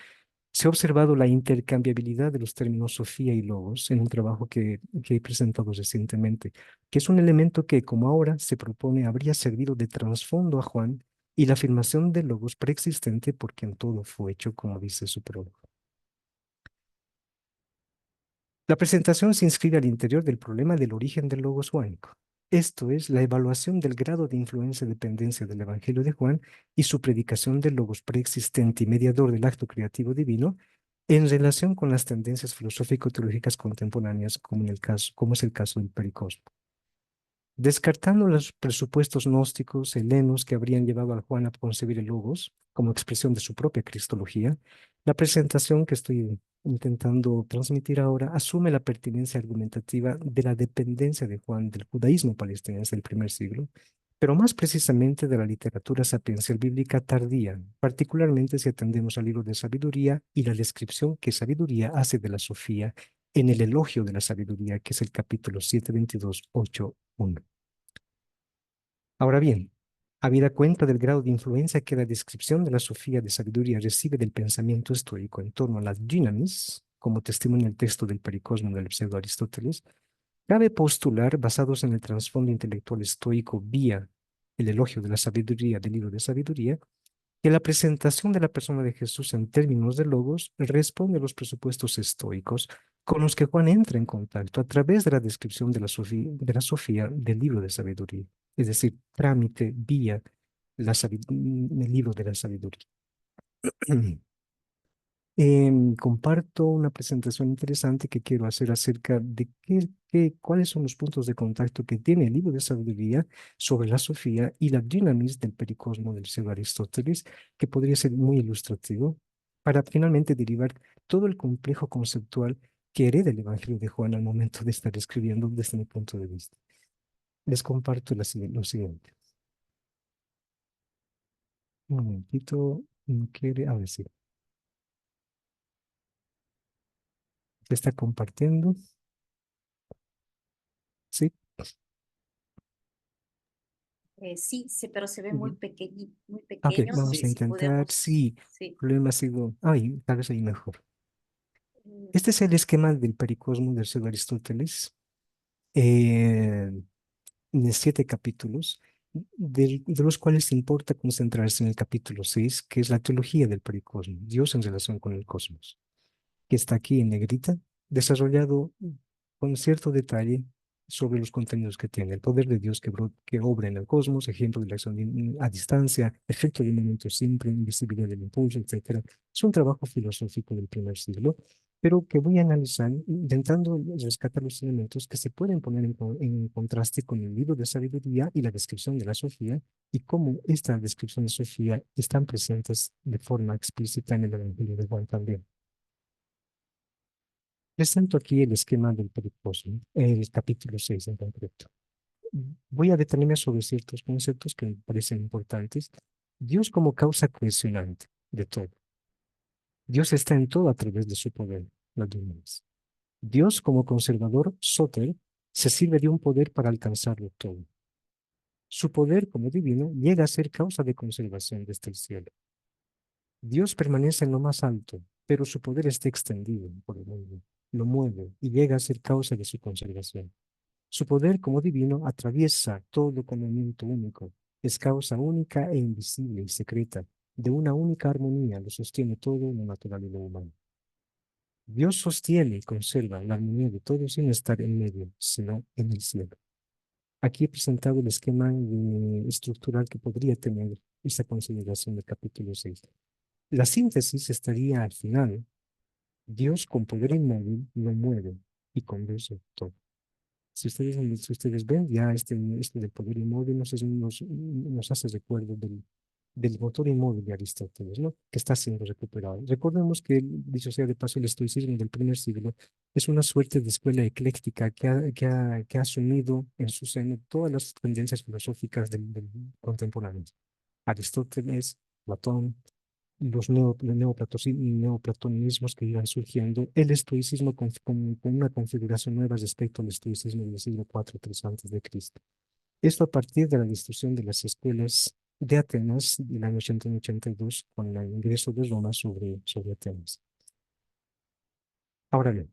se ha observado la intercambiabilidad de los términos Sofía y Logos en un trabajo que he presentado recientemente, que es un elemento que, como ahora se propone, habría servido de trasfondo a Juan y la afirmación del Logos preexistente por quien todo fue hecho, como dice su prólogo. La presentación se inscribe al interior del problema del origen del Logos joánico. Esto es la evaluación del grado de influencia y dependencia del Evangelio de Juan y su predicación del Logos preexistente y mediador del acto creativo divino en relación con las tendencias filosófico-teológicas contemporáneas, como es el caso del Pericosmo. Descartando los presupuestos gnósticos helenos que habrían llevado a Juan a concebir el Logos como expresión de su propia cristología, la presentación que estoy intentando transmitir ahora asume la pertinencia argumentativa de la dependencia de Juan del judaísmo palestinense del primer siglo, pero más precisamente de la literatura sapiencial bíblica tardía, particularmente si atendemos al libro de sabiduría y la descripción que sabiduría hace de la Sofía en el elogio de la sabiduría, que es el capítulo 7:22, 8:1. Ahora bien, habida cuenta del grado de influencia que la descripción de la Sofía de sabiduría recibe del pensamiento estoico en torno a la dynamis, como testimonia el texto del Pericosmo del pseudo Aristóteles, cabe postular, basados en el trasfondo intelectual estoico vía el elogio de la sabiduría del libro de sabiduría, que la presentación de la persona de Jesús en términos de logos responde a los presupuestos estoicos con los que Juan entra en contacto a través de la descripción de la Sofía del libro de sabiduría, es decir, trámite vía el libro de la sabiduría. Comparto una presentación interesante que quiero hacer acerca de cuáles son los puntos de contacto que tiene el libro de sabiduría sobre la Sofía y la dinamis del Pericosmo del pseudo Aristóteles, que podría ser muy ilustrativo para finalmente derivar todo el complejo conceptual que hereda el Evangelio de Juan al momento de estar escribiendo desde mi punto de vista. Les comparto lo siguiente. Un momentito, no quiere, a ver si se está compartiendo. Sí. Sí, pero se ve muy Ujú. muy Ok, pequeño. No vamos sé a si intentar. podemos. Sí, el Sí. problema ha sido. Ay, tal vez ahí mejor. Mm, Este es el esquema del Pericosmo del pseudo Aristóteles, eh, de 7 capítulos, de los cuales importa concentrarse en el capítulo 6, que es la teología del Pericosmo, Dios en relación con el cosmos, que está aquí en negrita, desarrollado con cierto detalle sobre los contenidos que tiene, el poder de Dios que obra en el cosmos, ejemplo de la acción a distancia, efecto de un momento simple, invisibilidad del impulso, etc. Es un trabajo filosófico del primer siglo, pero que voy a analizar intentando rescatar los elementos que se pueden poner en contraste con el libro de sabiduría y la descripción de la Sofía, y cómo esta descripción de Sofía están presentes de forma explícita en el Evangelio de Juan también. Presento aquí el esquema del Pericosmo, el capítulo 6 en concreto. Voy a detenerme sobre ciertos conceptos que me parecen importantes. Dios como causa cohesionante de todo. Dios está en todo a través de su poder, las dunamis. Dios como conservador, Soter, se sirve de un poder para alcanzarlo todo. Su poder como divino llega a ser causa de conservación desde el cielo. Dios permanece en lo más alto, pero su poder está extendido por el mundo, lo mueve y llega a ser causa de su conservación. Su poder como divino atraviesa todo conocimiento único, es causa única e invisible y secreta, de una única armonía lo sostiene todo lo natural y lo humano. Dios sostiene y conserva la armonía de todos sin estar en medio, sino en el cielo. Aquí he presentado el esquema estructural que podría tener esta consideración del capítulo 6. La síntesis estaría al final. Dios con poder inmóvil lo mueve y conduce todo. Si ustedes ven, ya este del poder inmóvil nos hace recuerdo del motor inmóvil de Aristóteles, ¿no? Que está siendo recuperado. Recordemos que, dicho sea de paso, el estoicismo del primer siglo es una suerte de escuela ecléctica que ha asumido en su seno todas las tendencias filosóficas del contemporáneos. Aristóteles, Platón, los neoplatonismos que iban surgiendo, el estoicismo con una configuración nueva respecto al estoicismo del siglo IV, 3 antes de Cristo. Esto a partir de la destrucción de las escuelas de Atenas del año 182 con el ingreso de Roma sobre Atenas. Ahora bien,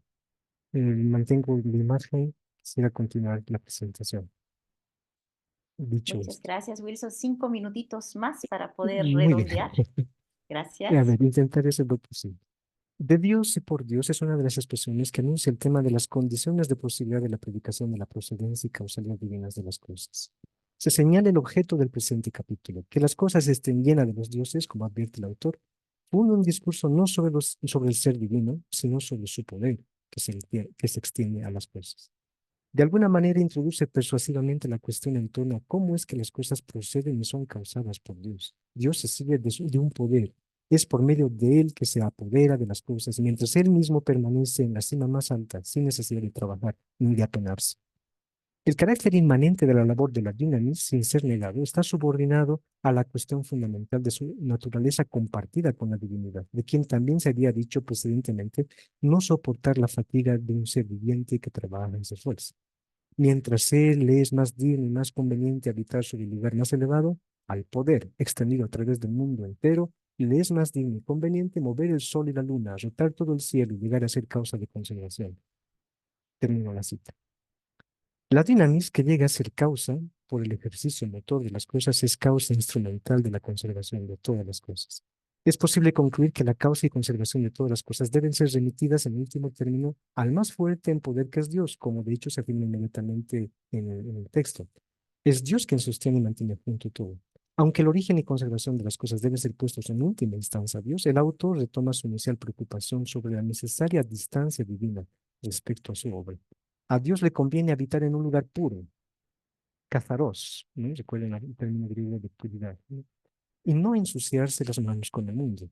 mantengo la imagen, quisiera continuar la presentación. Dicho Muchas esto, gracias, Wilson. 5 minutitos más para poder muy bien. redondear. A Gracias. ver, intentaré hacer lo posible. De Dios y por Dios es una de las expresiones que anuncia el tema de las condiciones de posibilidad de la predicación de la procedencia y causalidad divinas de las cosas. Se señala el objeto del presente capítulo, que las cosas estén llenas de los dioses, como advierte el autor, funde un discurso no sobre el ser divino, sino sobre su poder, que se extiende a las cosas. De alguna manera introduce persuasivamente la cuestión en torno a cómo es que las cosas proceden y son causadas por Dios. Dios se sirve de un poder. Es por medio de él que se apodera de las cosas, mientras él mismo permanece en la cima más alta, sin necesidad de trabajar ni de apenarse. El carácter inmanente de la labor de la Dynamis, sin ser negado, está subordinado a la cuestión fundamental de su naturaleza compartida con la divinidad, de quien también se había dicho precedentemente no soportar la fatiga de un ser viviente que trabaja y se esfuerza. Mientras él le es más digno y más conveniente habitar sobre el lugar más elevado, al poder extendido a través del mundo entero, le es más digno y conveniente mover el sol y la luna, rotar todo el cielo y llegar a ser causa de conservación. Termino la cita. La dinamis que llega a ser causa por el ejercicio motor de las cosas es causa instrumental de la conservación de todas las cosas. Es posible concluir que la causa y conservación de todas las cosas deben ser remitidas en último término al más fuerte en poder que es Dios, como de hecho se afirma inmediatamente en el texto. Es Dios quien sostiene y mantiene junto todo. Aunque el origen y conservación de las cosas deben ser puestos en última instancia a Dios, el autor retoma su inicial preocupación sobre la necesaria distancia divina respecto a su obra. A Dios le conviene habitar en un lugar puro, katharos, ¿no? Recuerden el término griego de puridad, ¿no? Y no ensuciarse las manos con el mundo,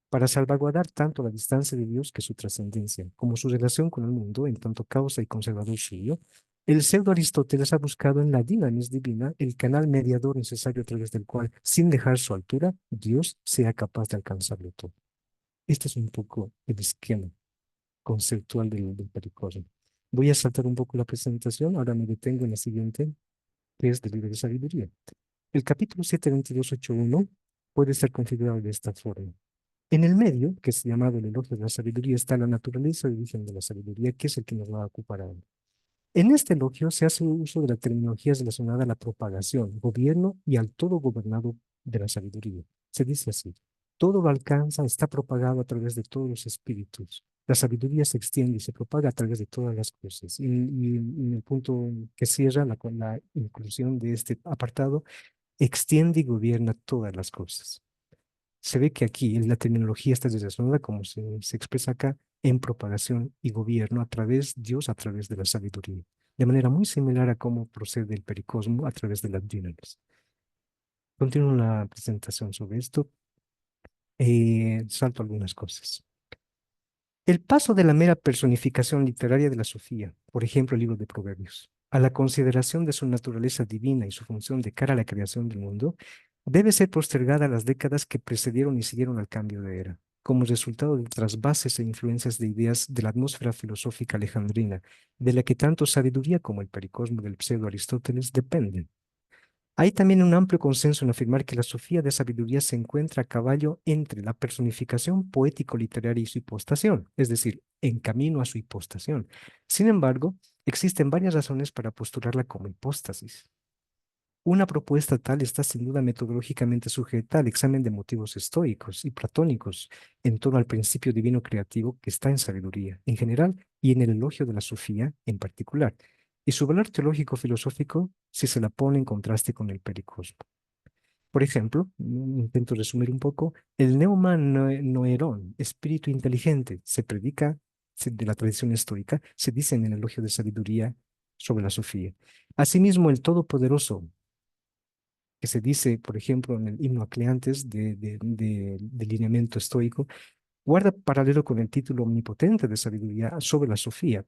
para salvaguardar tanto la distancia de Dios que su trascendencia, como su relación con el mundo, en tanto causa y conservador suyo. El pseudo Aristóteles ha buscado en la dinamis divina el canal mediador necesario a través del cual, sin dejar su altura, Dios sea capaz de alcanzarlo todo. Este es un poco el esquema conceptual del pericosmo. Voy a saltar un poco la presentación, ahora me detengo en la siguiente, que es del libro de sabiduría. El capítulo 7:22-8:1 puede ser configurado de esta forma. En el medio, que es llamado el elogio de la sabiduría, está la naturaleza y origen de la sabiduría, que es el que nos va a ocupar ahora. En este elogio se hace uso de la terminología relacionada a la propagación, gobierno y al todo gobernado de la sabiduría. Se dice así: todo lo alcanza, está propagado a través de todos los espíritus. La sabiduría se extiende y se propaga a través de todas las cosas. Y en el punto que cierra la inclusión de este apartado, extiende y gobierna todas las cosas. Se ve que aquí la terminología está relacionada, como se expresa acá, en propagación y gobierno Dios a través de la sabiduría, de manera muy similar a cómo procede el pericosmo a través de las dinámicas. Continúo la presentación sobre esto. Salto algunas cosas. El paso de la mera personificación literaria de la Sofía, por ejemplo, el libro de Proverbios, a la consideración de su naturaleza divina y su función de cara a la creación del mundo, debe ser postergada a las décadas que precedieron y siguieron al cambio de era, como resultado de trasvases e influencias de ideas de la atmósfera filosófica alejandrina, de la que tanto sabiduría como el pericosmo del pseudo Aristóteles dependen. Hay también un amplio consenso en afirmar que la Sofía de Sabiduría se encuentra a caballo entre la personificación poético-literaria y su hipostación, es decir, en camino a su hipostación. Sin embargo, existen varias razones para postularla como hipóstasis. Una propuesta tal está sin duda metodológicamente sujeta al examen de motivos estoicos y platónicos en torno al principio divino creativo que está en sabiduría en general y en el elogio de la Sofía en particular, y su valor teológico-filosófico si se la pone en contraste con el pericosmo. Por ejemplo, intento resumir un poco, el neuma noerón, espíritu inteligente, se predica de la tradición estoica, se dice en el elogio de sabiduría sobre la Sofía. Asimismo, el Todopoderoso, que se dice, por ejemplo, en el himno a Cleantes del lineamiento estoico, guarda paralelo con el título omnipotente de sabiduría sobre la Sofía,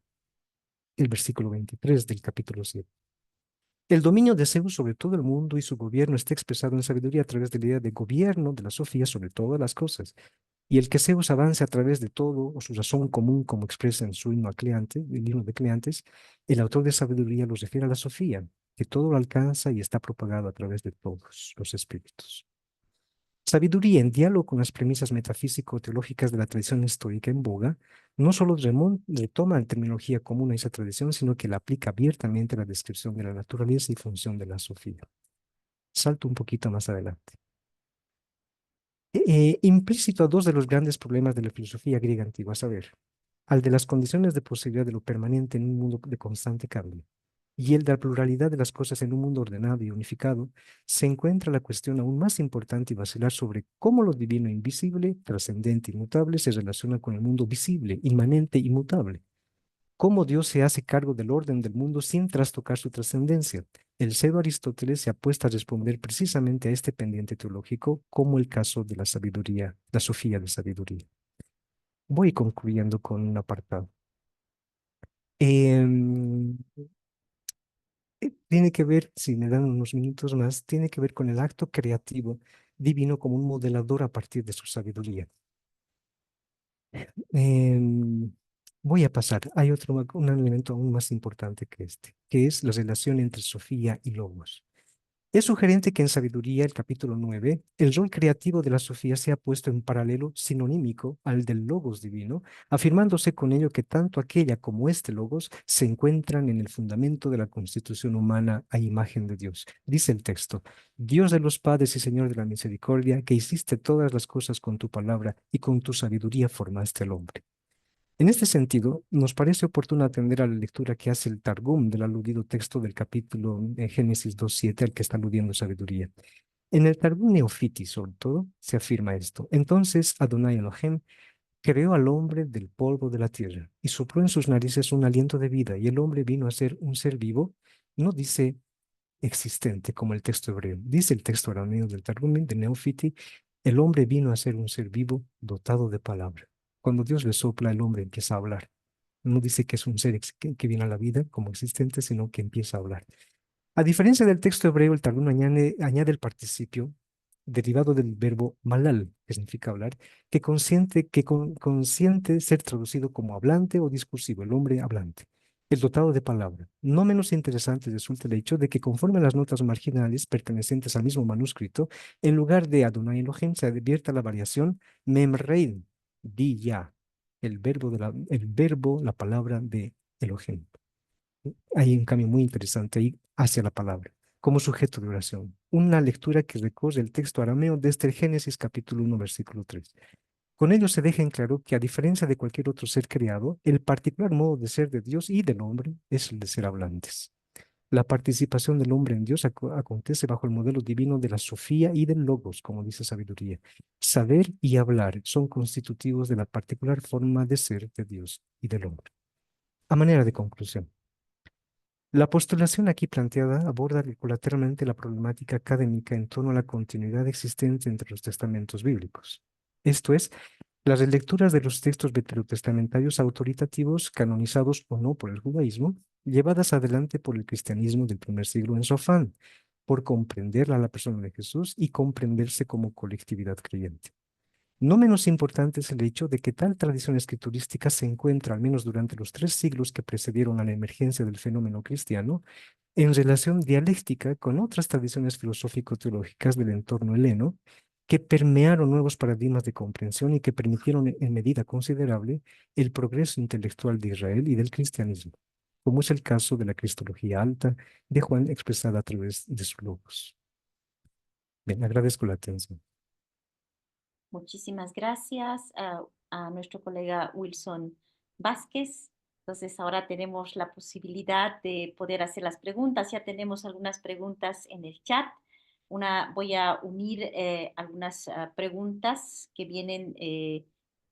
el versículo 23 del capítulo 7. El dominio de Zeus sobre todo el mundo y su gobierno está expresado en sabiduría a través de la idea de gobierno de la Sofía sobre todas las cosas. Y el que Zeus avance a través de todo, o su razón común, como expresa en su himno a Cleantes, el himno de Cleantes, el autor de sabiduría lo refiere a la Sofía, que todo lo alcanza y está propagado a través de todos los espíritus. Sabiduría, en diálogo con las premisas metafísico-teológicas de la tradición estoica en boga, no solo retoma la terminología común a esa tradición, sino que la aplica abiertamente a la descripción de la naturaleza y función de la Sofía. Salto un poquito más adelante. Implícito a dos de los grandes problemas de la filosofía griega antigua, a saber, al de las condiciones de posibilidad de lo permanente en un mundo de constante cambio y el de la pluralidad de las cosas en un mundo ordenado y unificado, se encuentra la cuestión aún más importante y vacilar sobre cómo lo divino invisible, trascendente y mutable se relaciona con el mundo visible, inmanente y mutable. Cómo Dios se hace cargo del orden del mundo sin trastocar su trascendencia. El pseudo Aristóteles se apuesta a responder precisamente a este pendiente teológico como el caso de la sabiduría, la Sofía de sabiduría. Voy concluyendo con un apartado. Tiene que ver, si me dan unos minutos más, tiene que ver con el acto creativo divino como un modelador a partir de su sabiduría. Em, Voy a pasar. Hay un elemento aún más importante que este, que es la relación entre Sofía y Logos. Es sugerente que en Sabiduría, el capítulo 9, el rol creativo de la Sofía sea puesto en paralelo sinonímico al del Logos divino, afirmándose con ello que tanto aquella como este Logos se encuentran en el fundamento de la constitución humana a imagen de Dios. Dice el texto, Dios de los padres y Señor de la misericordia, que hiciste todas las cosas con tu palabra y con tu sabiduría formaste al hombre. En este sentido, nos parece oportuno atender a la lectura que hace el Targum del aludido texto del capítulo de Génesis 2:7 al que está aludiendo sabiduría. En el Targum Neofiti, sobre todo, se afirma esto. Entonces Adonai Elohim creó al hombre del polvo de la tierra y sopló en sus narices un aliento de vida y el hombre vino a ser un ser vivo. No dice existente como el texto hebreo. Dice el texto arameo del Targum de Neofiti, el hombre vino a ser un ser vivo dotado de palabra. Cuando Dios le sopla, el hombre empieza a hablar. No dice que es un ser que viene a la vida como existente, sino que empieza a hablar. A diferencia del texto hebreo, el Targum añade el participio derivado del verbo malal, que significa hablar, que consiente ser traducido como hablante o discursivo, el hombre hablante, el dotado de palabra. No menos interesante resulta el hecho de que conforme a las notas marginales pertenecientes al mismo manuscrito, en lugar de Adonai Elohim se advierta la variación memrein, di ya, el verbo, la palabra de Elohim. Hay un cambio muy interesante ahí hacia la palabra, como sujeto de oración. Una lectura que recorre el texto arameo desde el Génesis capítulo 1, versículo 3. Con ello se deja en claro que a diferencia de cualquier otro ser creado, el particular modo de ser de Dios y del hombre es el de ser hablantes. La participación del hombre en Dios acontece bajo el modelo divino de la Sofía y del Logos, como dice Sabiduría. Saber y hablar son constitutivos de la particular forma de ser de Dios y del hombre. A manera de conclusión, la postulación aquí planteada aborda colateralmente la problemática académica en torno a la continuidad existente entre los testamentos bíblicos. Esto es, las relecturas de los textos veterotestamentarios autoritativos, canonizados o no por el judaísmo, llevadas adelante por el cristianismo del primer siglo en su afán, por comprender a la persona de Jesús y comprenderse como colectividad creyente. No menos importante es el hecho de que tal tradición escriturística se encuentra, al menos durante los 3 siglos que precedieron a la emergencia del fenómeno cristiano, en relación dialéctica con otras tradiciones filosófico-teológicas del entorno heleno, que permearon nuevos paradigmas de comprensión y que permitieron en medida considerable el progreso intelectual de Israel y del cristianismo. como es el caso de la Cristología alta de Juan expresada a través de sus logos. Bien, agradezco la atención. Muchísimas gracias a nuestro colega Wilson Vázquez. Entonces ahora tenemos la posibilidad de poder hacer las preguntas. Ya tenemos algunas preguntas en el chat. Voy a unir algunas preguntas que vienen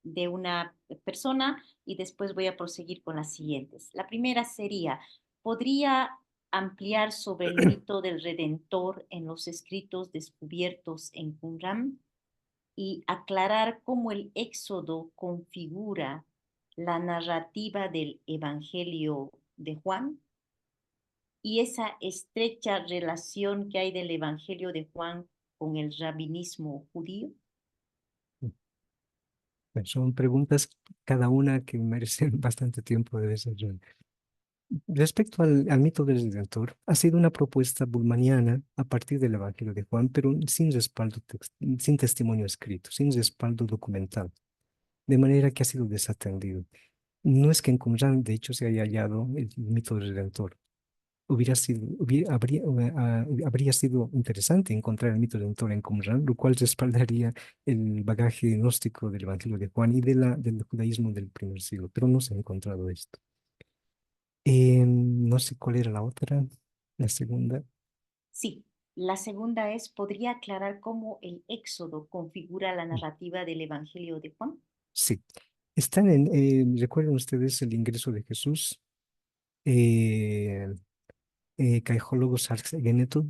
de una persona y después voy a proseguir con las siguientes. La primera sería, ¿podría ampliar sobre el mito del Redentor en los escritos descubiertos en Qumran y aclarar cómo el Éxodo configura la narrativa del Evangelio de Juan y esa estrecha relación que hay del Evangelio de Juan con el rabinismo judío? Son preguntas cada una que merecen bastante tiempo de desarrollo. Respecto al mito del Redentor, ha sido una propuesta bulmaniana a partir del Evangelio de Juan, pero sin respaldo, sin testimonio escrito, sin respaldo documental, de manera que ha sido desatendido. No es que en Qumran, de hecho, se haya hallado el mito del Redentor. Habría sido interesante encontrar el mito del Redentor en Qumran, lo cual respaldaría el bagaje gnóstico del Evangelio de Juan y del judaísmo del primer siglo, pero no se ha encontrado esto. No sé cuál era la otra, la segunda. Sí, la segunda es, ¿podría aclarar cómo el Éxodo configura la narrativa del Evangelio de Juan? Sí, recuerden ustedes el ingreso de Jesús, Caijólogos Arx Geneto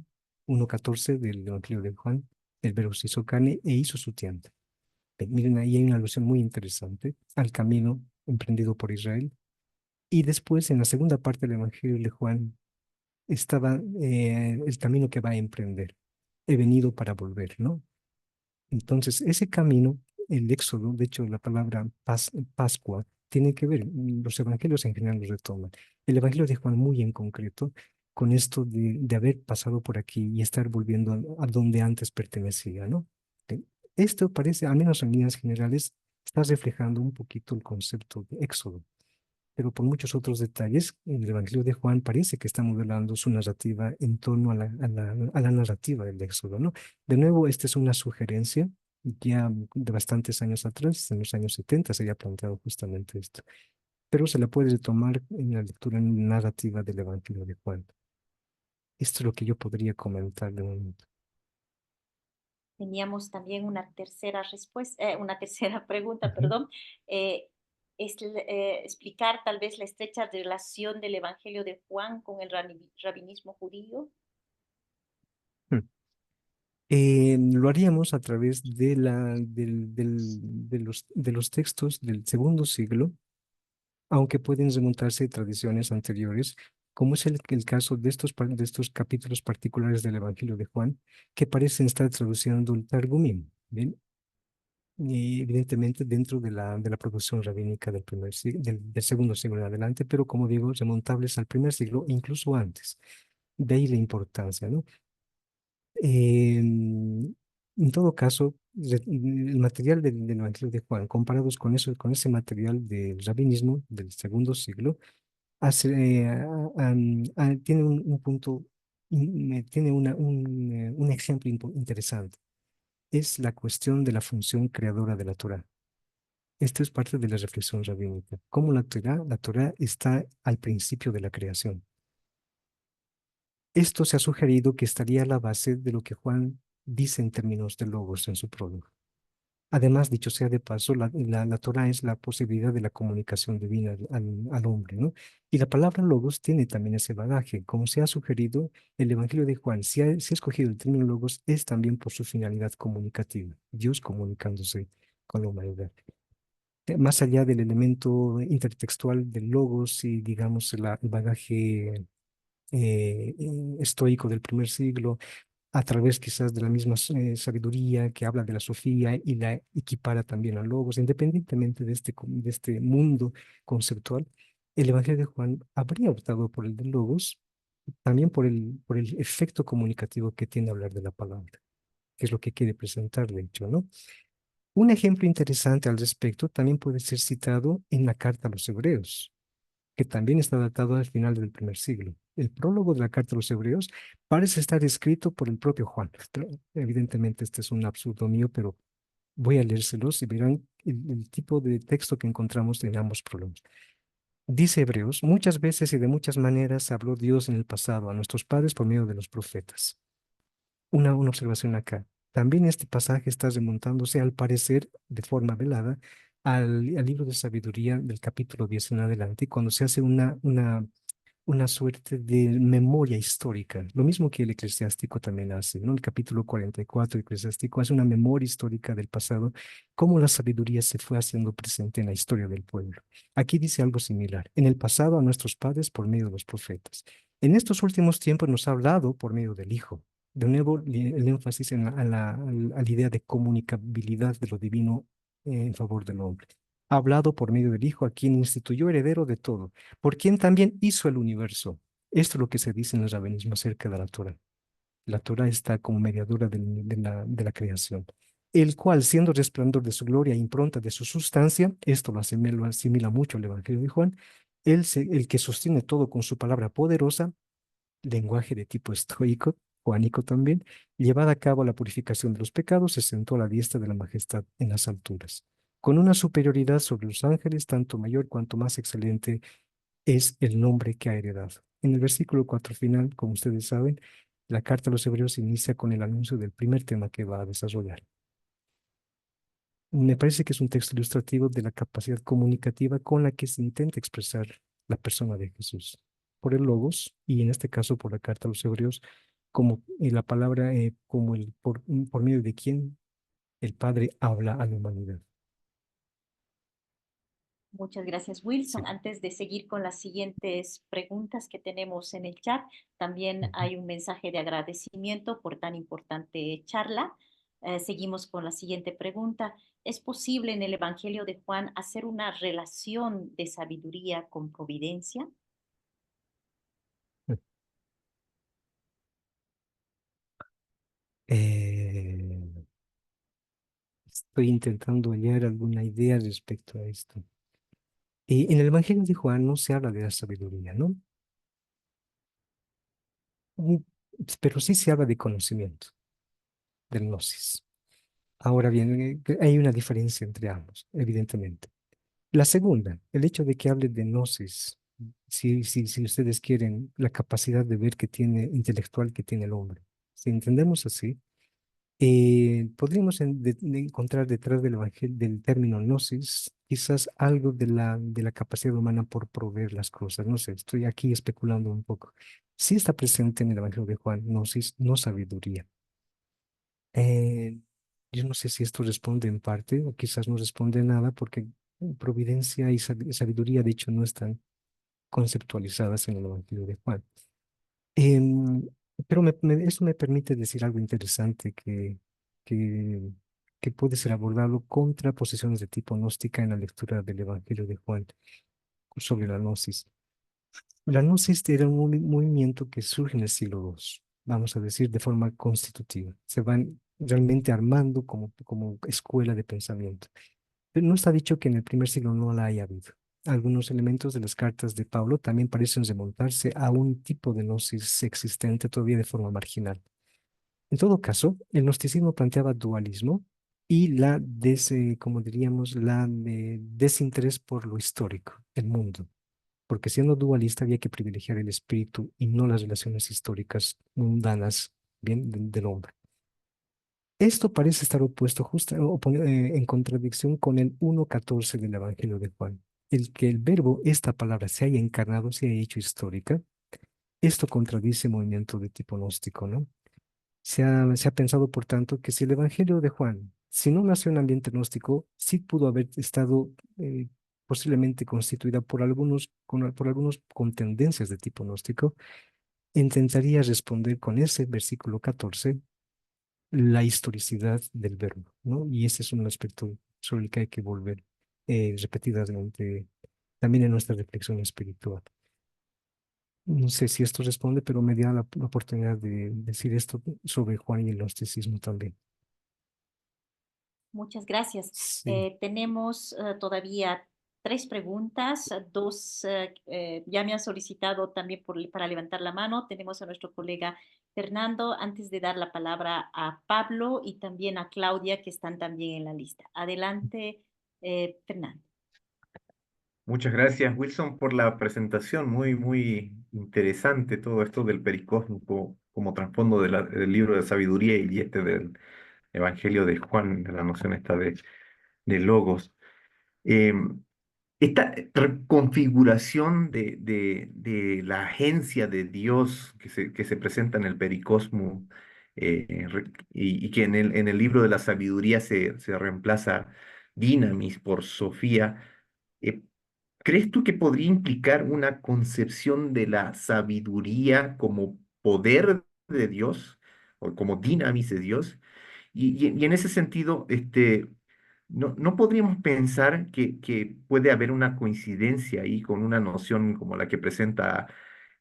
1:14 del Evangelio de Juan, el verbo se hizo carne e hizo su tienda. Miren, ahí hay una alusión muy interesante al camino emprendido por Israel. Y después, en la segunda parte del Evangelio de Juan, estaba el camino que va a emprender. He venido para volver, ¿no? Entonces, ese camino, el Éxodo, de hecho, la palabra Pascua, tiene que ver, los evangelios en general los retoman. El Evangelio de Juan muy en concreto, con esto de haber pasado por aquí y estar volviendo a donde antes pertenecía, ¿no? Esto parece, al menos en líneas generales, está reflejando un poquito el concepto de Éxodo, pero por muchos otros detalles, el Evangelio de Juan parece que está modelando su narrativa en torno a la narrativa del Éxodo, ¿no? De nuevo, esta es una sugerencia, ya de bastantes años atrás, en los años 70 se había planteado justamente esto, pero se la puede tomar en la lectura narrativa del Evangelio de Juan. Esto es lo que yo podría comentar de momento. Teníamos también una tercera respuesta, una tercera pregunta, perdón. Explicar tal vez la estrecha relación del Evangelio de Juan con el rabinismo judío. Lo haríamos a través de los textos del segundo siglo, aunque pueden remontarse a tradiciones anteriores, como es el caso de estos capítulos particulares del Evangelio de Juan, que parecen estar traduciendo el Targumim, ¿bien? Y evidentemente dentro de la producción rabínica del segundo siglo en adelante, pero como digo, remontables al primer siglo e incluso antes. De ahí la importancia, ¿no? En todo caso, el material del Evangelio de Juan, comparados con ese material del rabinismo del segundo siglo, tiene un punto, tiene un ejemplo interesante. Es la cuestión de la función creadora de la Torá. Esto es parte de la reflexión rabínica. Cómo la Torá está al principio de la creación. Esto se ha sugerido que estaría a la base de lo que Juan dice en términos de logos en su prólogo. Además, dicho sea de paso, la Torá es la posibilidad de la comunicación divina al hombre, ¿no? Y la palabra logos tiene también ese bagaje. Como se ha sugerido, el Evangelio de Juan, si ha escogido el término logos, es también por su finalidad comunicativa, Dios comunicándose con la humanidad. Más allá del elemento intertextual del logos y, digamos, el bagaje estoico del primer siglo, a través quizás de la misma sabiduría que habla de la Sofía y la equipara también a logos, independientemente de este mundo conceptual, el Evangelio de Juan habría optado por el de logos, también por el efecto comunicativo que tiene hablar de la palabra, que es lo que quiere presentar, de hecho, ¿no? Un ejemplo interesante al respecto también puede ser citado en la carta a los Hebreos. que también está datado al final del primer siglo. El prólogo de la carta a los Hebreos parece estar escrito por el propio Juan. Evidentemente este es un absurdo mío, pero voy a leérselos y verán el tipo de texto que encontramos en ambos prólogos. Dice Hebreos, muchas veces y de muchas maneras habló Dios en el pasado a nuestros padres por medio de los profetas. Una observación acá. También este pasaje está remontándose, al parecer, de forma velada, al libro de sabiduría del capítulo 10 en adelante, cuando se hace una suerte de memoria histórica, lo mismo que el eclesiástico también hace, ¿no? El capítulo 44 eclesiástico hace una memoria histórica del pasado, cómo la sabiduría se fue haciendo presente en la historia del pueblo. Aquí dice algo similar, en el pasado a nuestros padres por medio de los profetas. En estos últimos tiempos nos ha hablado por medio del Hijo. De nuevo, el énfasis en a la idea de comunicabilidad de lo divino en favor del hombre. Ha hablado por medio del Hijo, a quien instituyó heredero de todo, por quien también hizo el universo. Esto es lo que se dice en el rabinismo acerca de la Torah. La Torah está como mediadora de la creación, el cual, siendo resplandor de su gloria e impronta de su sustancia, esto lo asimila mucho el Evangelio de Juan, el que sostiene todo con su palabra poderosa, lenguaje de tipo estoico, juanico también, llevada a cabo la purificación de los pecados, se sentó a la diestra de la majestad en las alturas, con una superioridad sobre los ángeles, tanto mayor cuanto más excelente es el nombre que ha heredado. En el versículo 4 final, como ustedes saben, la carta a los Hebreos inicia con el anuncio del primer tema que va a desarrollar. Me parece que es un texto ilustrativo de la capacidad comunicativa con la que se intenta expresar la persona de Jesús, por el Logos, y en este caso por la carta a los Hebreos, como la palabra, como por medio de quien el Padre habla a la humanidad. Muchas gracias, Sí. Wilson. Antes de seguir con las siguientes preguntas que tenemos en el chat, también hay un mensaje de agradecimiento por tan importante charla. Seguimos con la siguiente pregunta. ¿Es posible en el Evangelio de Juan hacer una relación de sabiduría con providencia? Estoy intentando hallar alguna idea respecto a esto. En el Evangelio de Juan no se habla de la sabiduría, ¿no? Mm, Pero sí se habla de conocimiento, del gnosis. Ahora bien, hay una diferencia entre ambos, evidentemente. La segunda, el hecho de que hable de gnosis, si ustedes quieren, la capacidad de ver que tiene, intelectual que tiene el hombre. Si entendemos así, podríamos de encontrar detrás del evangelio, del término gnosis, quizás algo de la capacidad humana por proveer las cosas. No sé, estoy aquí especulando un poco. Sí está presente en el Evangelio de Juan, gnosis, no sabiduría. Eh, yo no sé si esto responde en parte o quizás no responde nada porque providencia y sabiduría de hecho no están conceptualizadas en el Evangelio de Juan. Em, pero eso me permite decir algo interesante que, que puede ser abordado contra posiciones de tipo gnóstica en la lectura del Evangelio de Juan sobre la gnosis. La gnosis era un movimiento que surge en el siglo II, vamos a decir, de forma constitutiva. Se van realmente armando como escuela de pensamiento. Pero no está dicho que en el primer siglo no la haya habido. Algunos elementos de las cartas de Pablo también parecen remontarse a un tipo de gnosis existente todavía de forma marginal. En todo caso, el gnosticismo planteaba dualismo y como diríamos, desinterés por lo histórico, el mundo, porque siendo dualista había que privilegiar el espíritu y no las relaciones históricas mundanas, bien, del hombre. Esto parece estar opuesto en contradicción con el 1.14 del Evangelio de Juan, el que el verbo, esta palabra, se haya encarnado, se haya hecho histórica. Esto contradice el movimiento de tipo gnóstico, ¿no? Se ha pensado, por tanto, que si el Evangelio de Juan, si no nació en ambiente gnóstico, sí pudo haber estado posiblemente constituida por algunos con tendencias de tipo gnóstico, intentaría responder con ese versículo 14 la historicidad del verbo, ¿no? Y ese es un aspecto sobre el que hay que volver repetidamente también en nuestra reflexión espiritual. No sé si esto responde, pero me da la oportunidad de decir esto sobre Juan y el gnosticismo también. Muchas gracias. Sí. Tenemos todavía 3 preguntas, dos ya me han solicitado también para levantar la mano. Tenemos a nuestro colega Fernando, antes de dar la palabra a Pablo y también a Claudia, que están también en la lista. Adelante, Fernando. Muchas gracias, Wilson, por la presentación. Muy interesante todo esto del pericosmo como trasfondo del libro de sabiduría y este del Evangelio de Juan, de la noción esta de logos. Em, Esta configuración de la agencia de Dios que se presenta en el pericosmo y que en el libro de la sabiduría se reemplaza Dinamis por Sofía, eh, ¿crees tú que podría implicar una concepción de la sabiduría como poder de Dios o como dinamis de Dios? Y en ese sentido, no podríamos pensar que puede haber una coincidencia ahí con una noción como la que presenta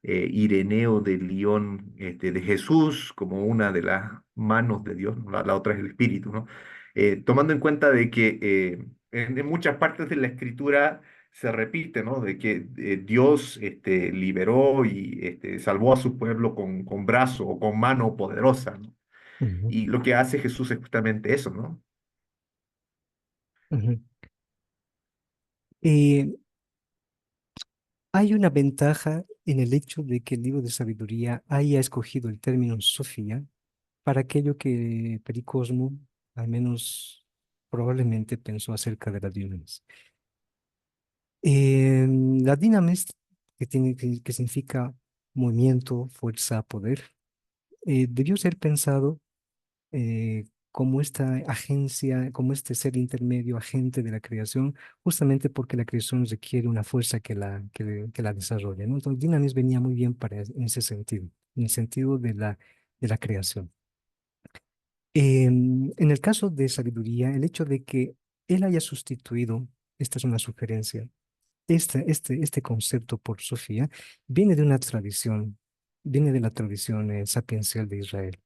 Ireneo de Lyon, de Jesús como una de las manos de Dios, ¿no? La otra es el Espíritu, ¿no? Tomando en cuenta de que en muchas partes de la Escritura se repite, ¿no? De que Dios liberó y salvó a su pueblo con brazo o con mano poderosa, ¿no? Ujú, Y lo que hace Jesús es justamente eso, ¿no? ujú. Eh, Hay una ventaja en el hecho de que el libro de sabiduría haya escogido el término Sofía para aquello que Pericosmo, al menos probablemente, pensó acerca de la Dionis. La dinamis, que significa movimiento, fuerza, poder, debió ser pensado como esta agencia, como este ser intermedio, agente de la creación, justamente porque la creación requiere una fuerza que la desarrolle, ¿no? Entonces, dinamis venía muy bien en ese sentido, en el sentido de la creación. En el caso de sabiduría, el hecho de que él haya sustituido, esta es una sugerencia, este concepto por Sofía, viene de una tradición, viene de la tradición sapiencial de Israel.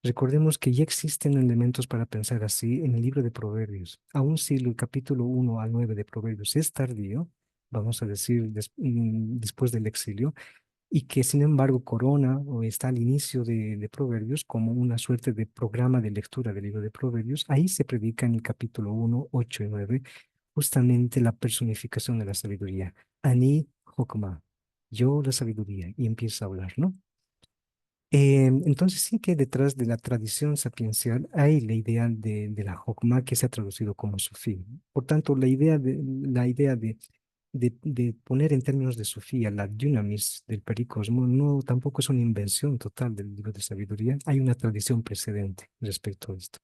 Recordemos que ya existen elementos para pensar así en el libro de Proverbios. Aun si el capítulo 1 al 9 de Proverbios es tardío, vamos a decir después del exilio, y que sin embargo corona o está al inicio de Proverbios como una suerte de programa de lectura del libro de Proverbios, ahí se predica en el capítulo 1, 8 y 9 justamente la personificación de la sabiduría. Ani Hokmah, yo la sabiduría, y empieza a hablar, ¿no? Entonces sí que detrás de la tradición sapiencial hay la idea de la Jokma que se ha traducido como Sofía, ¿no? Por tanto, la idea de poner en términos de Sofía la dunamis del pericosmo no tampoco es una invención total del libro de sabiduría. Hay una tradición precedente respecto a esto.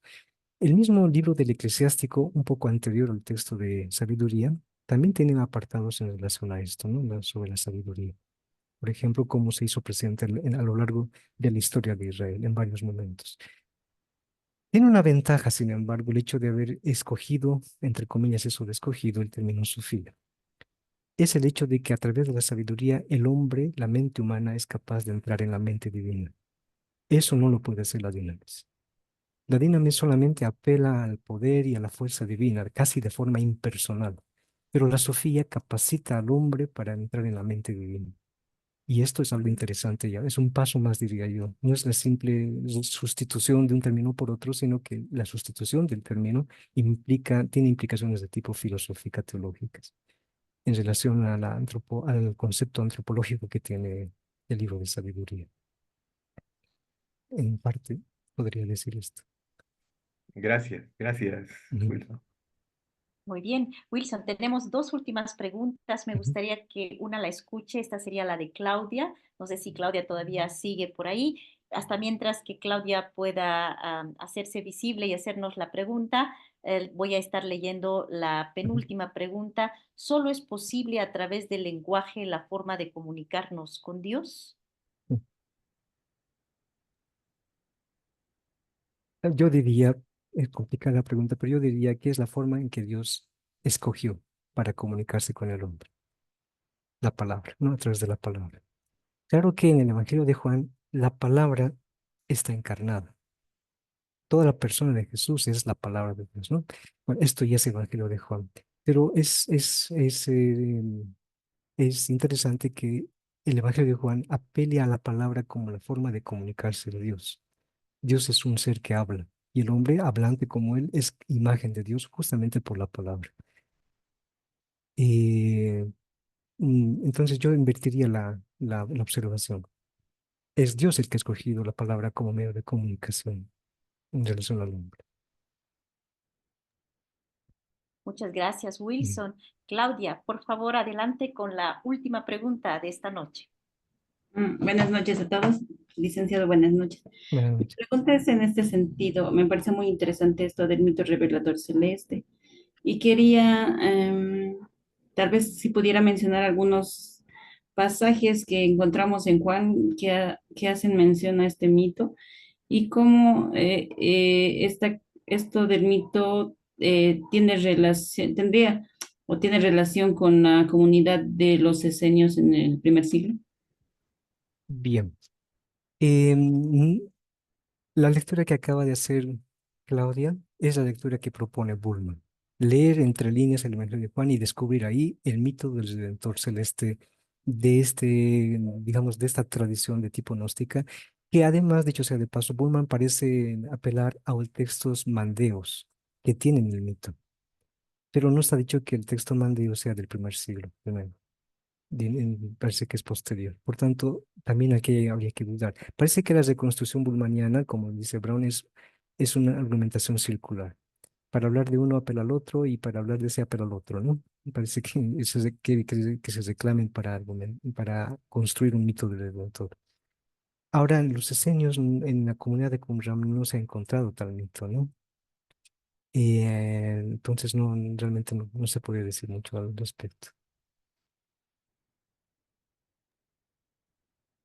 El mismo libro del Eclesiástico, un poco anterior al texto de sabiduría, también tiene apartados en relación a esto, ¿no? Sobre la sabiduría. Por ejemplo, cómo se hizo presente a lo largo de la historia de Israel en varios momentos. Tiene una ventaja, sin embargo, el hecho de haber escogido, entre comillas, eso de escogido, el término Sofía. Es el hecho de que a través de la sabiduría el hombre, la mente humana, es capaz de entrar en la mente divina. Eso no lo puede hacer la dinamis. La dinamis solamente apela al poder y a la fuerza divina, casi de forma impersonal. Pero la Sofía capacita al hombre para entrar en la mente divina. Y esto es algo interesante ya, es un paso más, diría yo. No es la simple sustitución de un término por otro, sino que la sustitución del término tiene implicaciones de tipo filosófica, teológicas, en relación al concepto antropológico que tiene el libro de sabiduría. En parte, podría decir esto. Gracias, Ujú, Wilson. Muy bien, Wilson, tenemos 2 últimas preguntas. Me ujú. gustaría que una la escuche. Esta sería la de Claudia. No sé si Claudia todavía sigue por ahí. Hasta mientras que Claudia pueda hacerse visible y hacernos la pregunta, voy a estar leyendo la penúltima pregunta. ¿Solo es posible a través del lenguaje la forma de comunicarnos con Dios? Yo diría, es complicada la pregunta, pero yo diría que es la forma en que Dios escogió para comunicarse con el hombre, la palabra, ¿no? A través de la palabra. Claro que en el Evangelio de Juan la palabra está encarnada. Toda la persona de Jesús es la palabra de Dios, ¿no? Bueno, esto ya es el Evangelio de Juan. Pero es interesante que el Evangelio de Juan apele a la palabra como la forma de comunicarse de Dios. Dios es un ser que habla y el hombre hablante como él es imagen de Dios justamente por la palabra. Eh, entonces yo invertiría la observación. Es Dios el que ha escogido la palabra como medio de comunicación en relación al hombre. Muchas gracias, Mm. Wilson. Claudia, por favor, adelante con la última pregunta de esta noche. Buenas noches a todos. Licenciado, buenas noches. Buenas Mi noches. pregunta es en este sentido. Me parece muy interesante esto del mito revelador celeste. Y quería, tal vez si pudiera mencionar algunos pasajes que encontramos en Juan que hacen mención a este mito y cómo esto del mito tiene relación, tendría o tiene relación con la comunidad de los esenios en el primer siglo. Bien. La lectura que acaba de hacer Claudia es la lectura que propone Bullman. Leer entre líneas el Evangelio de Juan y descubrir ahí el mito del Redentor Celeste de digamos, de esta tradición de tipo gnóstica, que además, dicho sea de paso, Bullman parece apelar a los textos mandeos que tienen el mito, pero no está dicho que el texto mandeo sea del primer siglo primero. Parece que es posterior. Por tanto, también aquí habría que dudar. Parece que la reconstrucción bullmaniana, como dice Brown, es una argumentación circular. Para hablar de uno apela al otro y para hablar de ese apela al otro, ¿no? Me parece que, que se reclamen para construir un mito del Redentor. Ahora, en los esenios, en la comunidad de Qumran no se ha encontrado tal mito, ¿no? Y entonces realmente no se puede decir mucho al respecto.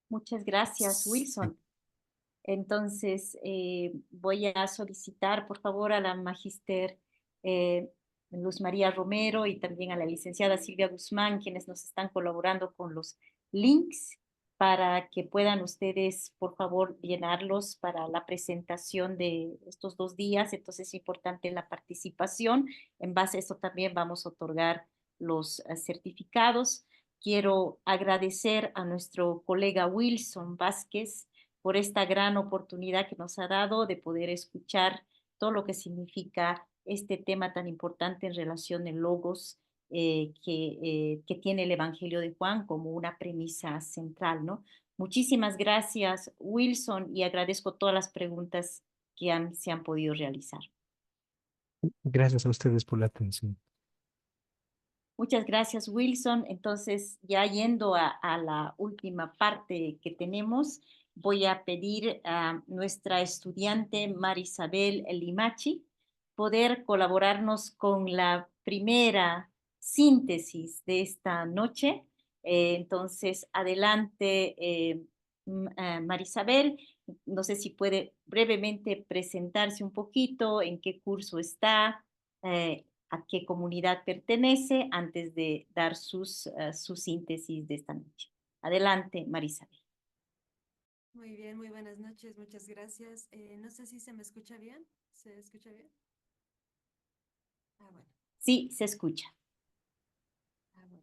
Muchas gracias, Sí. Wilson. Entonces, voy a solicitar, por favor, a la magíster Luz María Romero y también a la licenciada Silvia Guzmán, quienes nos están colaborando con los links, para que puedan ustedes, por favor, llenarlos para la presentación de estos 2 días. Entonces, es importante la participación. En base a eso también vamos a otorgar los certificados. Quiero agradecer a nuestro colega Wilson Vázquez por esta gran oportunidad que nos ha dado de poder escuchar todo lo que significa este tema tan importante en relación al logos que tiene el Evangelio de Juan como una premisa central, ¿no? Muchísimas gracias, Wilson, y agradezco todas las preguntas que se han podido realizar. Gracias a ustedes por la atención. Muchas gracias, Wilson. Entonces, ya yendo a la última parte que tenemos, voy a pedir a nuestra estudiante Marisabel Limachi poder colaborarnos con la primera síntesis de esta noche. Entonces, adelante, Marisabel. No sé si puede brevemente presentarse un poquito, en qué curso está, a qué comunidad pertenece antes de dar su síntesis de esta noche. Adelante, Marisabel. Muy bien, muy buenas noches, muchas gracias. No sé si se me escucha bien. ¿Se escucha bien? Bueno. Sí, se escucha. Bueno.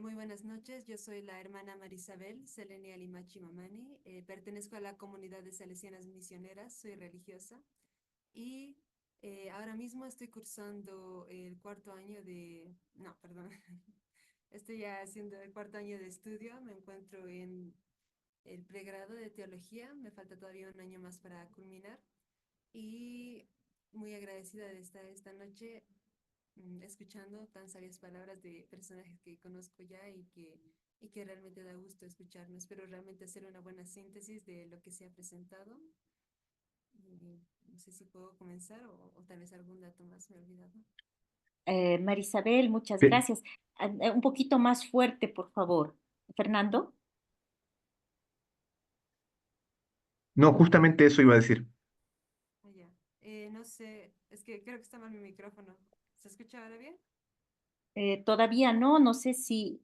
Muy buenas noches, yo soy la hermana Marisabel Selenia Limachi Mamani. Pertenezco a la comunidad de Salesianas Misioneras, soy religiosa y ahora mismo estoy cursando el 4º año no, perdón, estoy ya haciendo el 4º año de estudio, me encuentro en el pregrado de teología, me falta todavía un año más para culminar y muy agradecida de estar esta noche escuchando tan sabias palabras de personajes que conozco ya y que realmente da gusto escucharnos. Espero realmente hacer una buena síntesis de lo que se ha presentado. No sé si puedo comenzar o tal vez algún dato más me he olvidado. Marisabel, muchas Sí. gracias. Un poquito más fuerte, por favor. Fernando. No, justamente eso iba a decir. Ya. No sé, es que creo que está mal mi micrófono. ¿Se escucha ahora bien? Todavía no sé si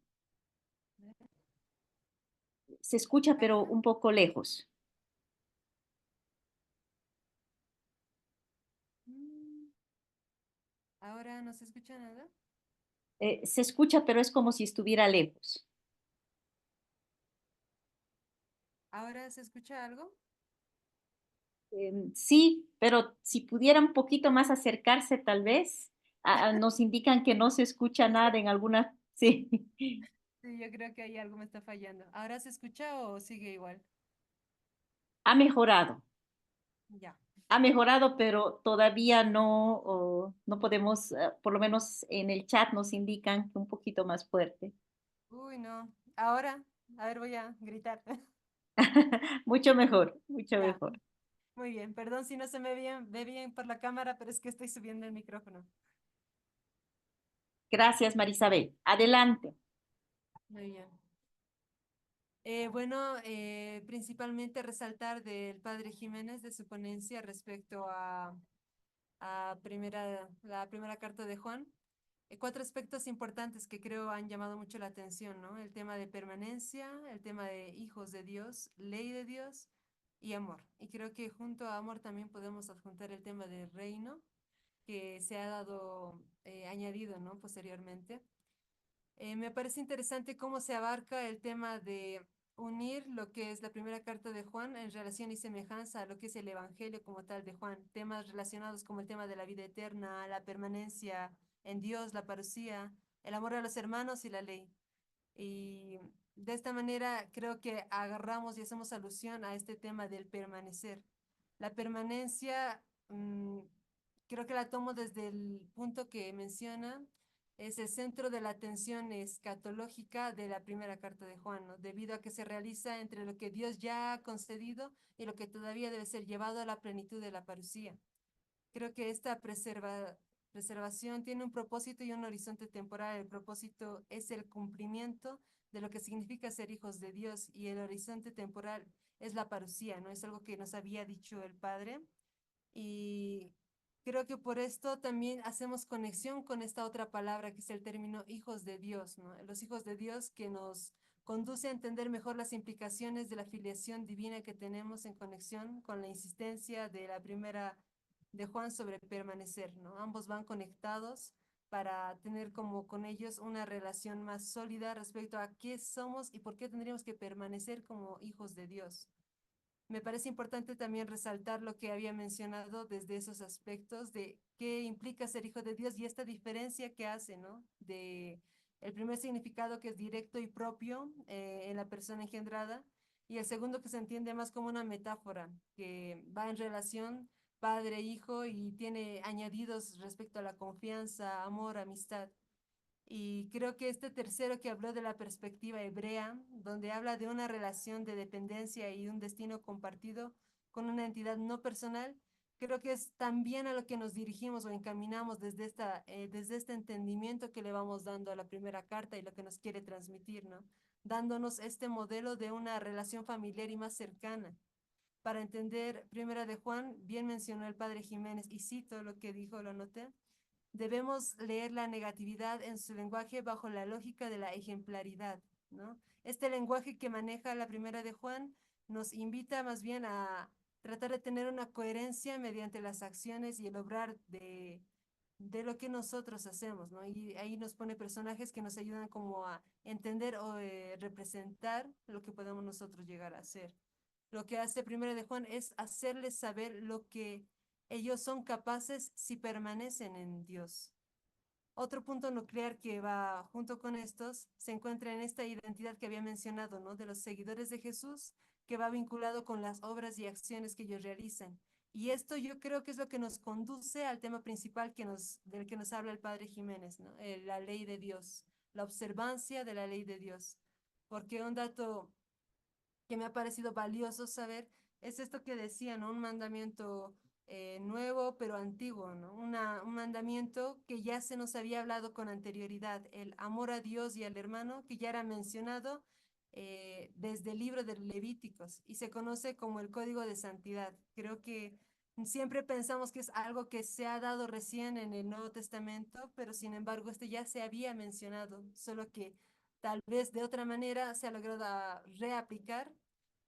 se escucha, pero un poco lejos. ¿Ahora no se escucha nada? Se escucha, pero es como si estuviera lejos. ¿Ahora se escucha algo? Sí, pero si pudiera un poquito más acercarse, tal vez. Nos indican que no se escucha nada en alguna... Sí. Sí, yo creo que ahí algo me está fallando. ¿Ahora se escucha o sigue igual? Ha mejorado. Ya. Ha mejorado, pero todavía no podemos, por lo menos en el chat nos indican que un poquito más fuerte. Uy, no. Ahora, a ver, voy a gritar. Mucho mejor, mucho Ya. mejor. Muy bien. Perdón si no se ve bien por la cámara, pero es que estoy subiendo el micrófono. Gracias, Marisabel. Adelante. Muy bien. Bueno, principalmente resaltar del padre Jiménez de su ponencia respecto a la primera carta de Juan. Cuatro aspectos importantes que creo han llamado mucho la atención, ¿no? El tema de permanencia, el tema de hijos de Dios, ley de Dios y amor. Y creo que junto a amor también podemos adjuntar el tema del reino que se ha dado añadido, ¿no? Posteriormente. Me parece interesante cómo se abarca el tema de unir lo que es la primera carta de Juan en relación y semejanza a lo que es el Evangelio como tal de Juan, temas relacionados como el tema de la vida eterna, la permanencia en Dios, la parucía, el amor a los hermanos y la ley. Y de esta manera creo que agarramos y hacemos alusión a este tema del permanecer. La permanencia, creo que la tomo desde el punto que menciona, es el centro de la atención escatológica de la primera carta de Juan, ¿no? Debido a que se realiza entre lo que Dios ya ha concedido y lo que todavía debe ser llevado a la plenitud de la parucía. Creo que esta preservación tiene un propósito y un horizonte temporal. El propósito es el cumplimiento de lo que significa ser hijos de Dios y el horizonte temporal es la parucía, ¿no? Es algo que nos había dicho el Padre y creo que por esto también hacemos conexión con esta otra palabra que es el término hijos de Dios, ¿no? Los hijos de Dios que nos conduce a entender mejor las implicaciones de la filiación divina que tenemos en conexión con la insistencia de la primera de Juan sobre permanecer, ¿no? Ambos van conectados para tener como con ellos una relación más sólida respecto a qué somos y por qué tendríamos que permanecer como hijos de Dios. Me parece importante también resaltar lo que había mencionado desde esos aspectos de qué implica ser hijo de Dios y esta diferencia que hace, ¿no? De el primer significado que es directo y propio en la persona engendrada y el segundo que se entiende más como una metáfora que va en relación padre-hijo y tiene añadidos respecto a la confianza, amor, amistad. Y creo que este tercero que habló de la perspectiva hebrea, donde habla de una relación de dependencia y un destino compartido con una entidad no personal, creo que es también a lo que nos dirigimos o encaminamos desde este entendimiento que le vamos dando a la primera carta y lo que nos quiere transmitir, ¿no? Dándonos este modelo de una relación familiar y más cercana. Para entender Primera de Juan, bien mencionó el padre Jiménez, y cito lo que dijo, lo anoté. Debemos leer la negatividad en su lenguaje bajo la lógica de la ejemplaridad, ¿no? Este lenguaje que maneja la Primera de Juan nos invita más bien a tratar de tener una coherencia mediante las acciones y el obrar de lo que nosotros hacemos, ¿no? Y ahí nos pone personajes que nos ayudan como a entender o representar lo que podemos nosotros llegar a hacer. Lo que hace Primera de Juan es hacerles saber lo que ellos son capaces si permanecen en Dios. Otro punto nuclear que va junto con estos se encuentra en esta identidad que había mencionado, ¿no? De los seguidores de Jesús, que va vinculado con las obras y acciones que ellos realizan. Y esto yo creo que es lo que nos conduce al tema principal del que nos habla el padre Jiménez, ¿no? La ley de Dios, la observancia de la ley de Dios. Porque un dato que me ha parecido valioso saber es esto que decía, ¿no? Un mandamiento nuevo pero antiguo, ¿no? Un mandamiento que ya se nos había hablado con anterioridad, el amor a Dios y al hermano, que ya era mencionado desde el libro de Levíticos y se conoce como el Código de Santidad. Creo que siempre pensamos que es algo que se ha dado recién en el Nuevo Testamento, pero sin embargo este ya se había mencionado, solo que tal vez de otra manera se ha logrado reaplicar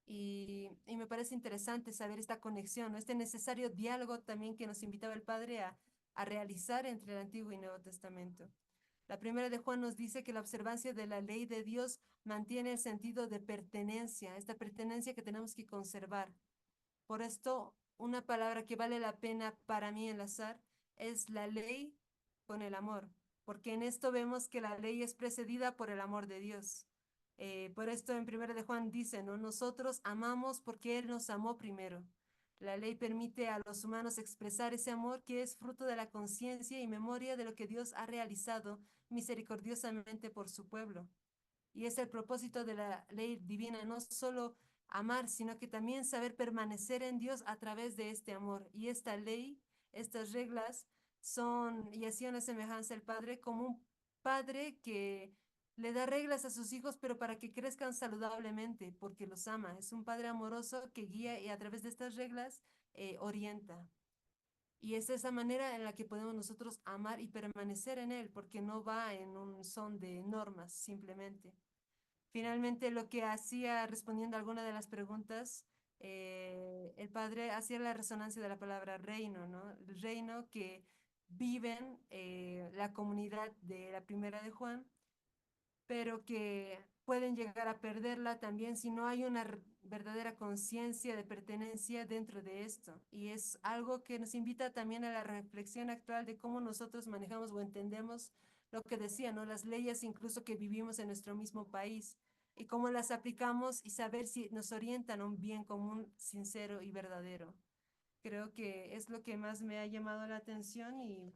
y me parece interesante saber esta conexión, ¿no? Este necesario diálogo también que nos invitaba el Padre a realizar entre el Antiguo y Nuevo Testamento. La primera de Juan nos dice que la observancia de la ley de Dios mantiene el sentido de pertenencia, esta pertenencia que tenemos que conservar. Por esto, una palabra que vale la pena para mí enlazar es la ley con el amor, porque en esto vemos que la ley es precedida por el amor de Dios. Por esto en 1 de Juan dice, ¿no? Nosotros amamos porque Él nos amó primero. La ley permite a los humanos expresar ese amor que es fruto de la conciencia y memoria de lo que Dios ha realizado misericordiosamente por su pueblo. Y es el propósito de la ley divina, no solo amar, sino que también saber permanecer en Dios a través de este amor. Y esta ley, estas reglas son, y así una semejanza al Padre, como un padre que le da reglas a sus hijos, pero para que crezcan saludablemente, porque los ama. Es un padre amoroso que guía y a través de estas reglas orienta. Y es esa manera en la que podemos nosotros amar y permanecer en Él, porque no va en un son de normas simplemente. Finalmente, lo que hacía, respondiendo a alguna de las preguntas, el padre hacía la resonancia de la palabra reino, ¿no? El reino que viven la comunidad de la primera de Juan, pero que pueden llegar a perderla también si no hay una verdadera conciencia de pertenencia dentro de esto. Y es algo que nos invita también a la reflexión actual de cómo nosotros manejamos o entendemos lo que decía, ¿no? Las leyes incluso que vivimos en nuestro mismo país y cómo las aplicamos y saber si nos orientan a un bien común sincero y verdadero. Creo que es lo que más me ha llamado la atención y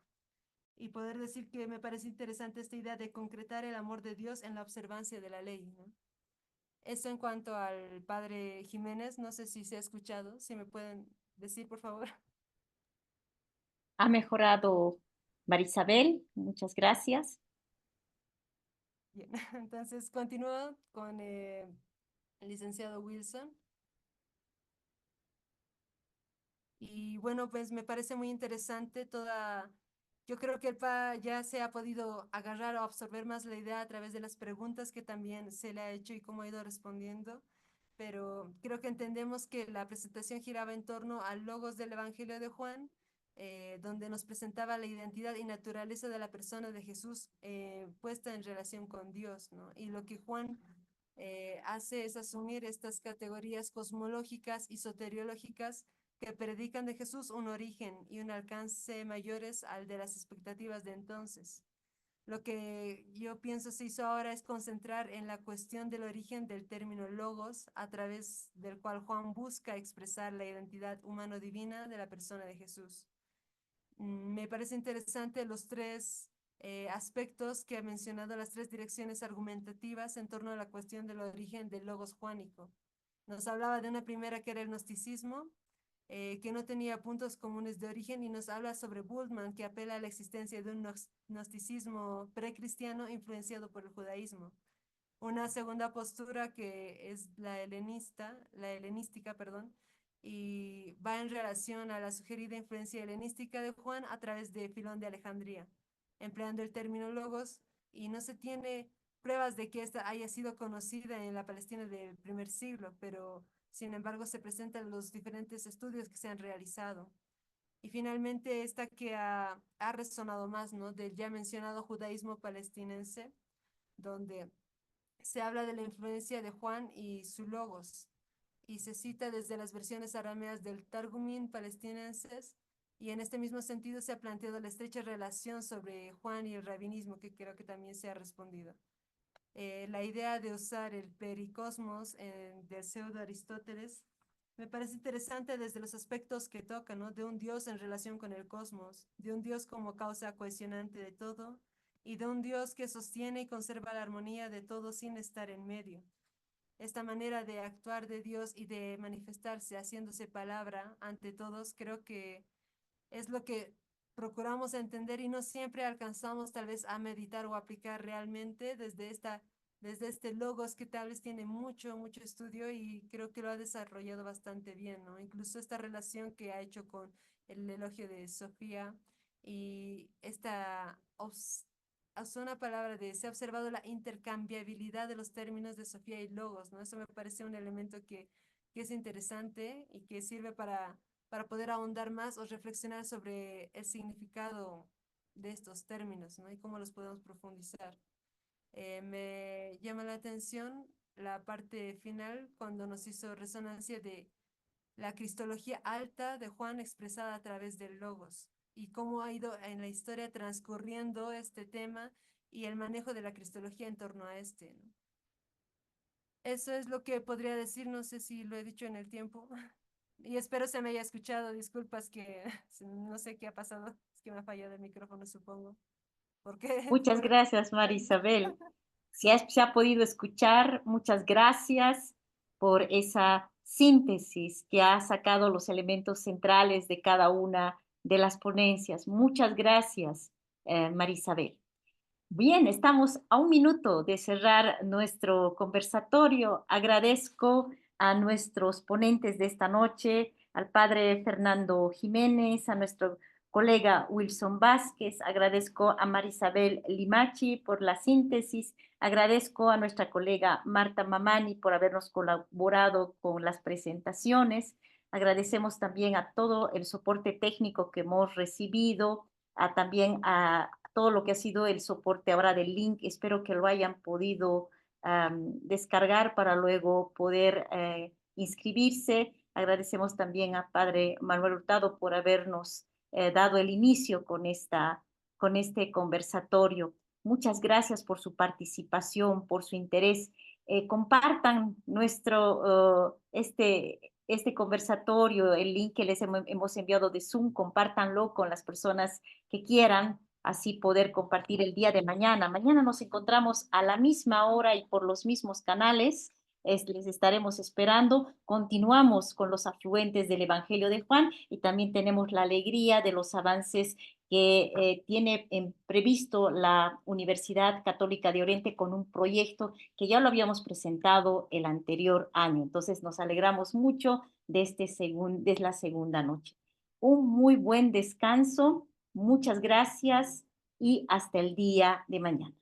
poder decir que me parece interesante esta idea de concretar el amor de Dios en la observancia de la ley, ¿no? Eso en cuanto al padre Jiménez, no sé si se ha escuchado, si me pueden decir, por favor. Ha mejorado Marisabel, muchas gracias. Bien, entonces continúo con el licenciado Wilson. Y bueno, pues me parece muy interesante toda, yo creo que el PA ya se ha podido agarrar o absorber más la idea a través de las preguntas que también se le ha hecho y cómo ha ido respondiendo, pero creo que entendemos que la presentación giraba en torno al logos del Evangelio de Juan, donde nos presentaba la identidad y naturaleza de la persona de Jesús puesta en relación con Dios, ¿no? Y lo que Juan hace es asumir estas categorías cosmológicas y soteriológicas que predican de Jesús un origen y un alcance mayores al de las expectativas de entonces. Lo que yo pienso se hizo ahora es concentrar en la cuestión del origen del término logos, a través del cual Juan busca expresar la identidad humano-divina de la persona de Jesús. Me parece interesante los tres aspectos que ha mencionado, las tres direcciones argumentativas en torno a la cuestión del origen del logos juánico. Nos hablaba de una primera que era el gnosticismo, que no tenía puntos comunes de origen, y nos habla sobre Bultmann, que apela a la existencia de un gnosticismo precristiano influenciado por el judaísmo. Una segunda postura que es la helenística, perdón, y va en relación a la sugerida influencia helenística de Juan a través de Filón de Alejandría, empleando el término logos, y no se tiene pruebas de que esta haya sido conocida en la Palestina del primer siglo, pero sin embargo se presentan los diferentes estudios que se han realizado. Y finalmente esta que ha resonado más, ¿no? Del ya mencionado judaísmo palestinense, donde se habla de la influencia de Juan y su logos, y se cita desde las versiones arameas del Targumín palestinenses, y en este mismo sentido se ha planteado la estrecha relación sobre Juan y el rabinismo, que creo que también se ha respondido. La idea de usar el pericosmos del pseudo Aristóteles me parece interesante desde los aspectos que toca, ¿no? De un Dios en relación con el cosmos, de un Dios como causa cohesionante de todo, y de un Dios que sostiene y conserva la armonía de todo sin estar en medio. Esta manera de actuar de Dios y de manifestarse haciéndose palabra ante todos, creo que es lo que procuramos entender y no siempre alcanzamos tal vez a meditar o aplicar realmente desde este logos que tal vez tiene mucho estudio, y creo que lo ha desarrollado bastante bien, ¿no? Incluso esta relación que ha hecho con el elogio de Sofía y esta una palabra de, se ha observado la intercambiabilidad de los términos de Sofía y logos, ¿no? Eso me parece un elemento que es interesante y que sirve para poder ahondar más o reflexionar sobre el significado de estos términos, ¿no? Y cómo los podemos profundizar. Me llama la atención la parte final cuando nos hizo resonancia de la cristología alta de Juan expresada a través del logos y cómo ha ido en la historia transcurriendo este tema y el manejo de la cristología en torno a este, ¿no? Eso es lo que podría decir, no sé si lo he dicho en el tiempo y espero se me haya escuchado, disculpas que no sé qué ha pasado, es que me ha fallado el micrófono supongo, porque Muchas gracias, Marisabel. Se ha podido escuchar, muchas gracias por esa síntesis que ha sacado los elementos centrales de cada una de las ponencias. Muchas gracias, Marisabel. Bien, estamos a un minuto de cerrar nuestro conversatorio. Agradezco a nuestros ponentes de esta noche, al padre Fernando Jiménez, a nuestro colega Wilson Vázquez, agradezco a Marisabel Limachi por la síntesis, agradezco a nuestra colega Marta Mamani por habernos colaborado con las presentaciones, agradecemos también a todo el soporte técnico que hemos recibido, también a todo lo que ha sido el soporte ahora del link. Espero que lo hayan podido descargar para luego poder inscribirse. Agradecemos también a Padre Manuel Hurtado por habernos dado el inicio con este conversatorio. Muchas gracias por su participación, por su interés. Compartan este conversatorio, el link que les hemos enviado de Zoom, compártanlo con las personas que quieran, así poder compartir el día de mañana. Mañana nos encontramos a la misma hora y por los mismos canales. Les estaremos esperando. Continuamos con los afluentes del Evangelio de Juan y también tenemos la alegría de los avances que tiene previsto la Universidad Católica de Oriente con un proyecto que ya lo habíamos presentado el anterior año. Entonces nos alegramos mucho de la segunda noche. Un muy buen descanso, muchas gracias y hasta el día de mañana.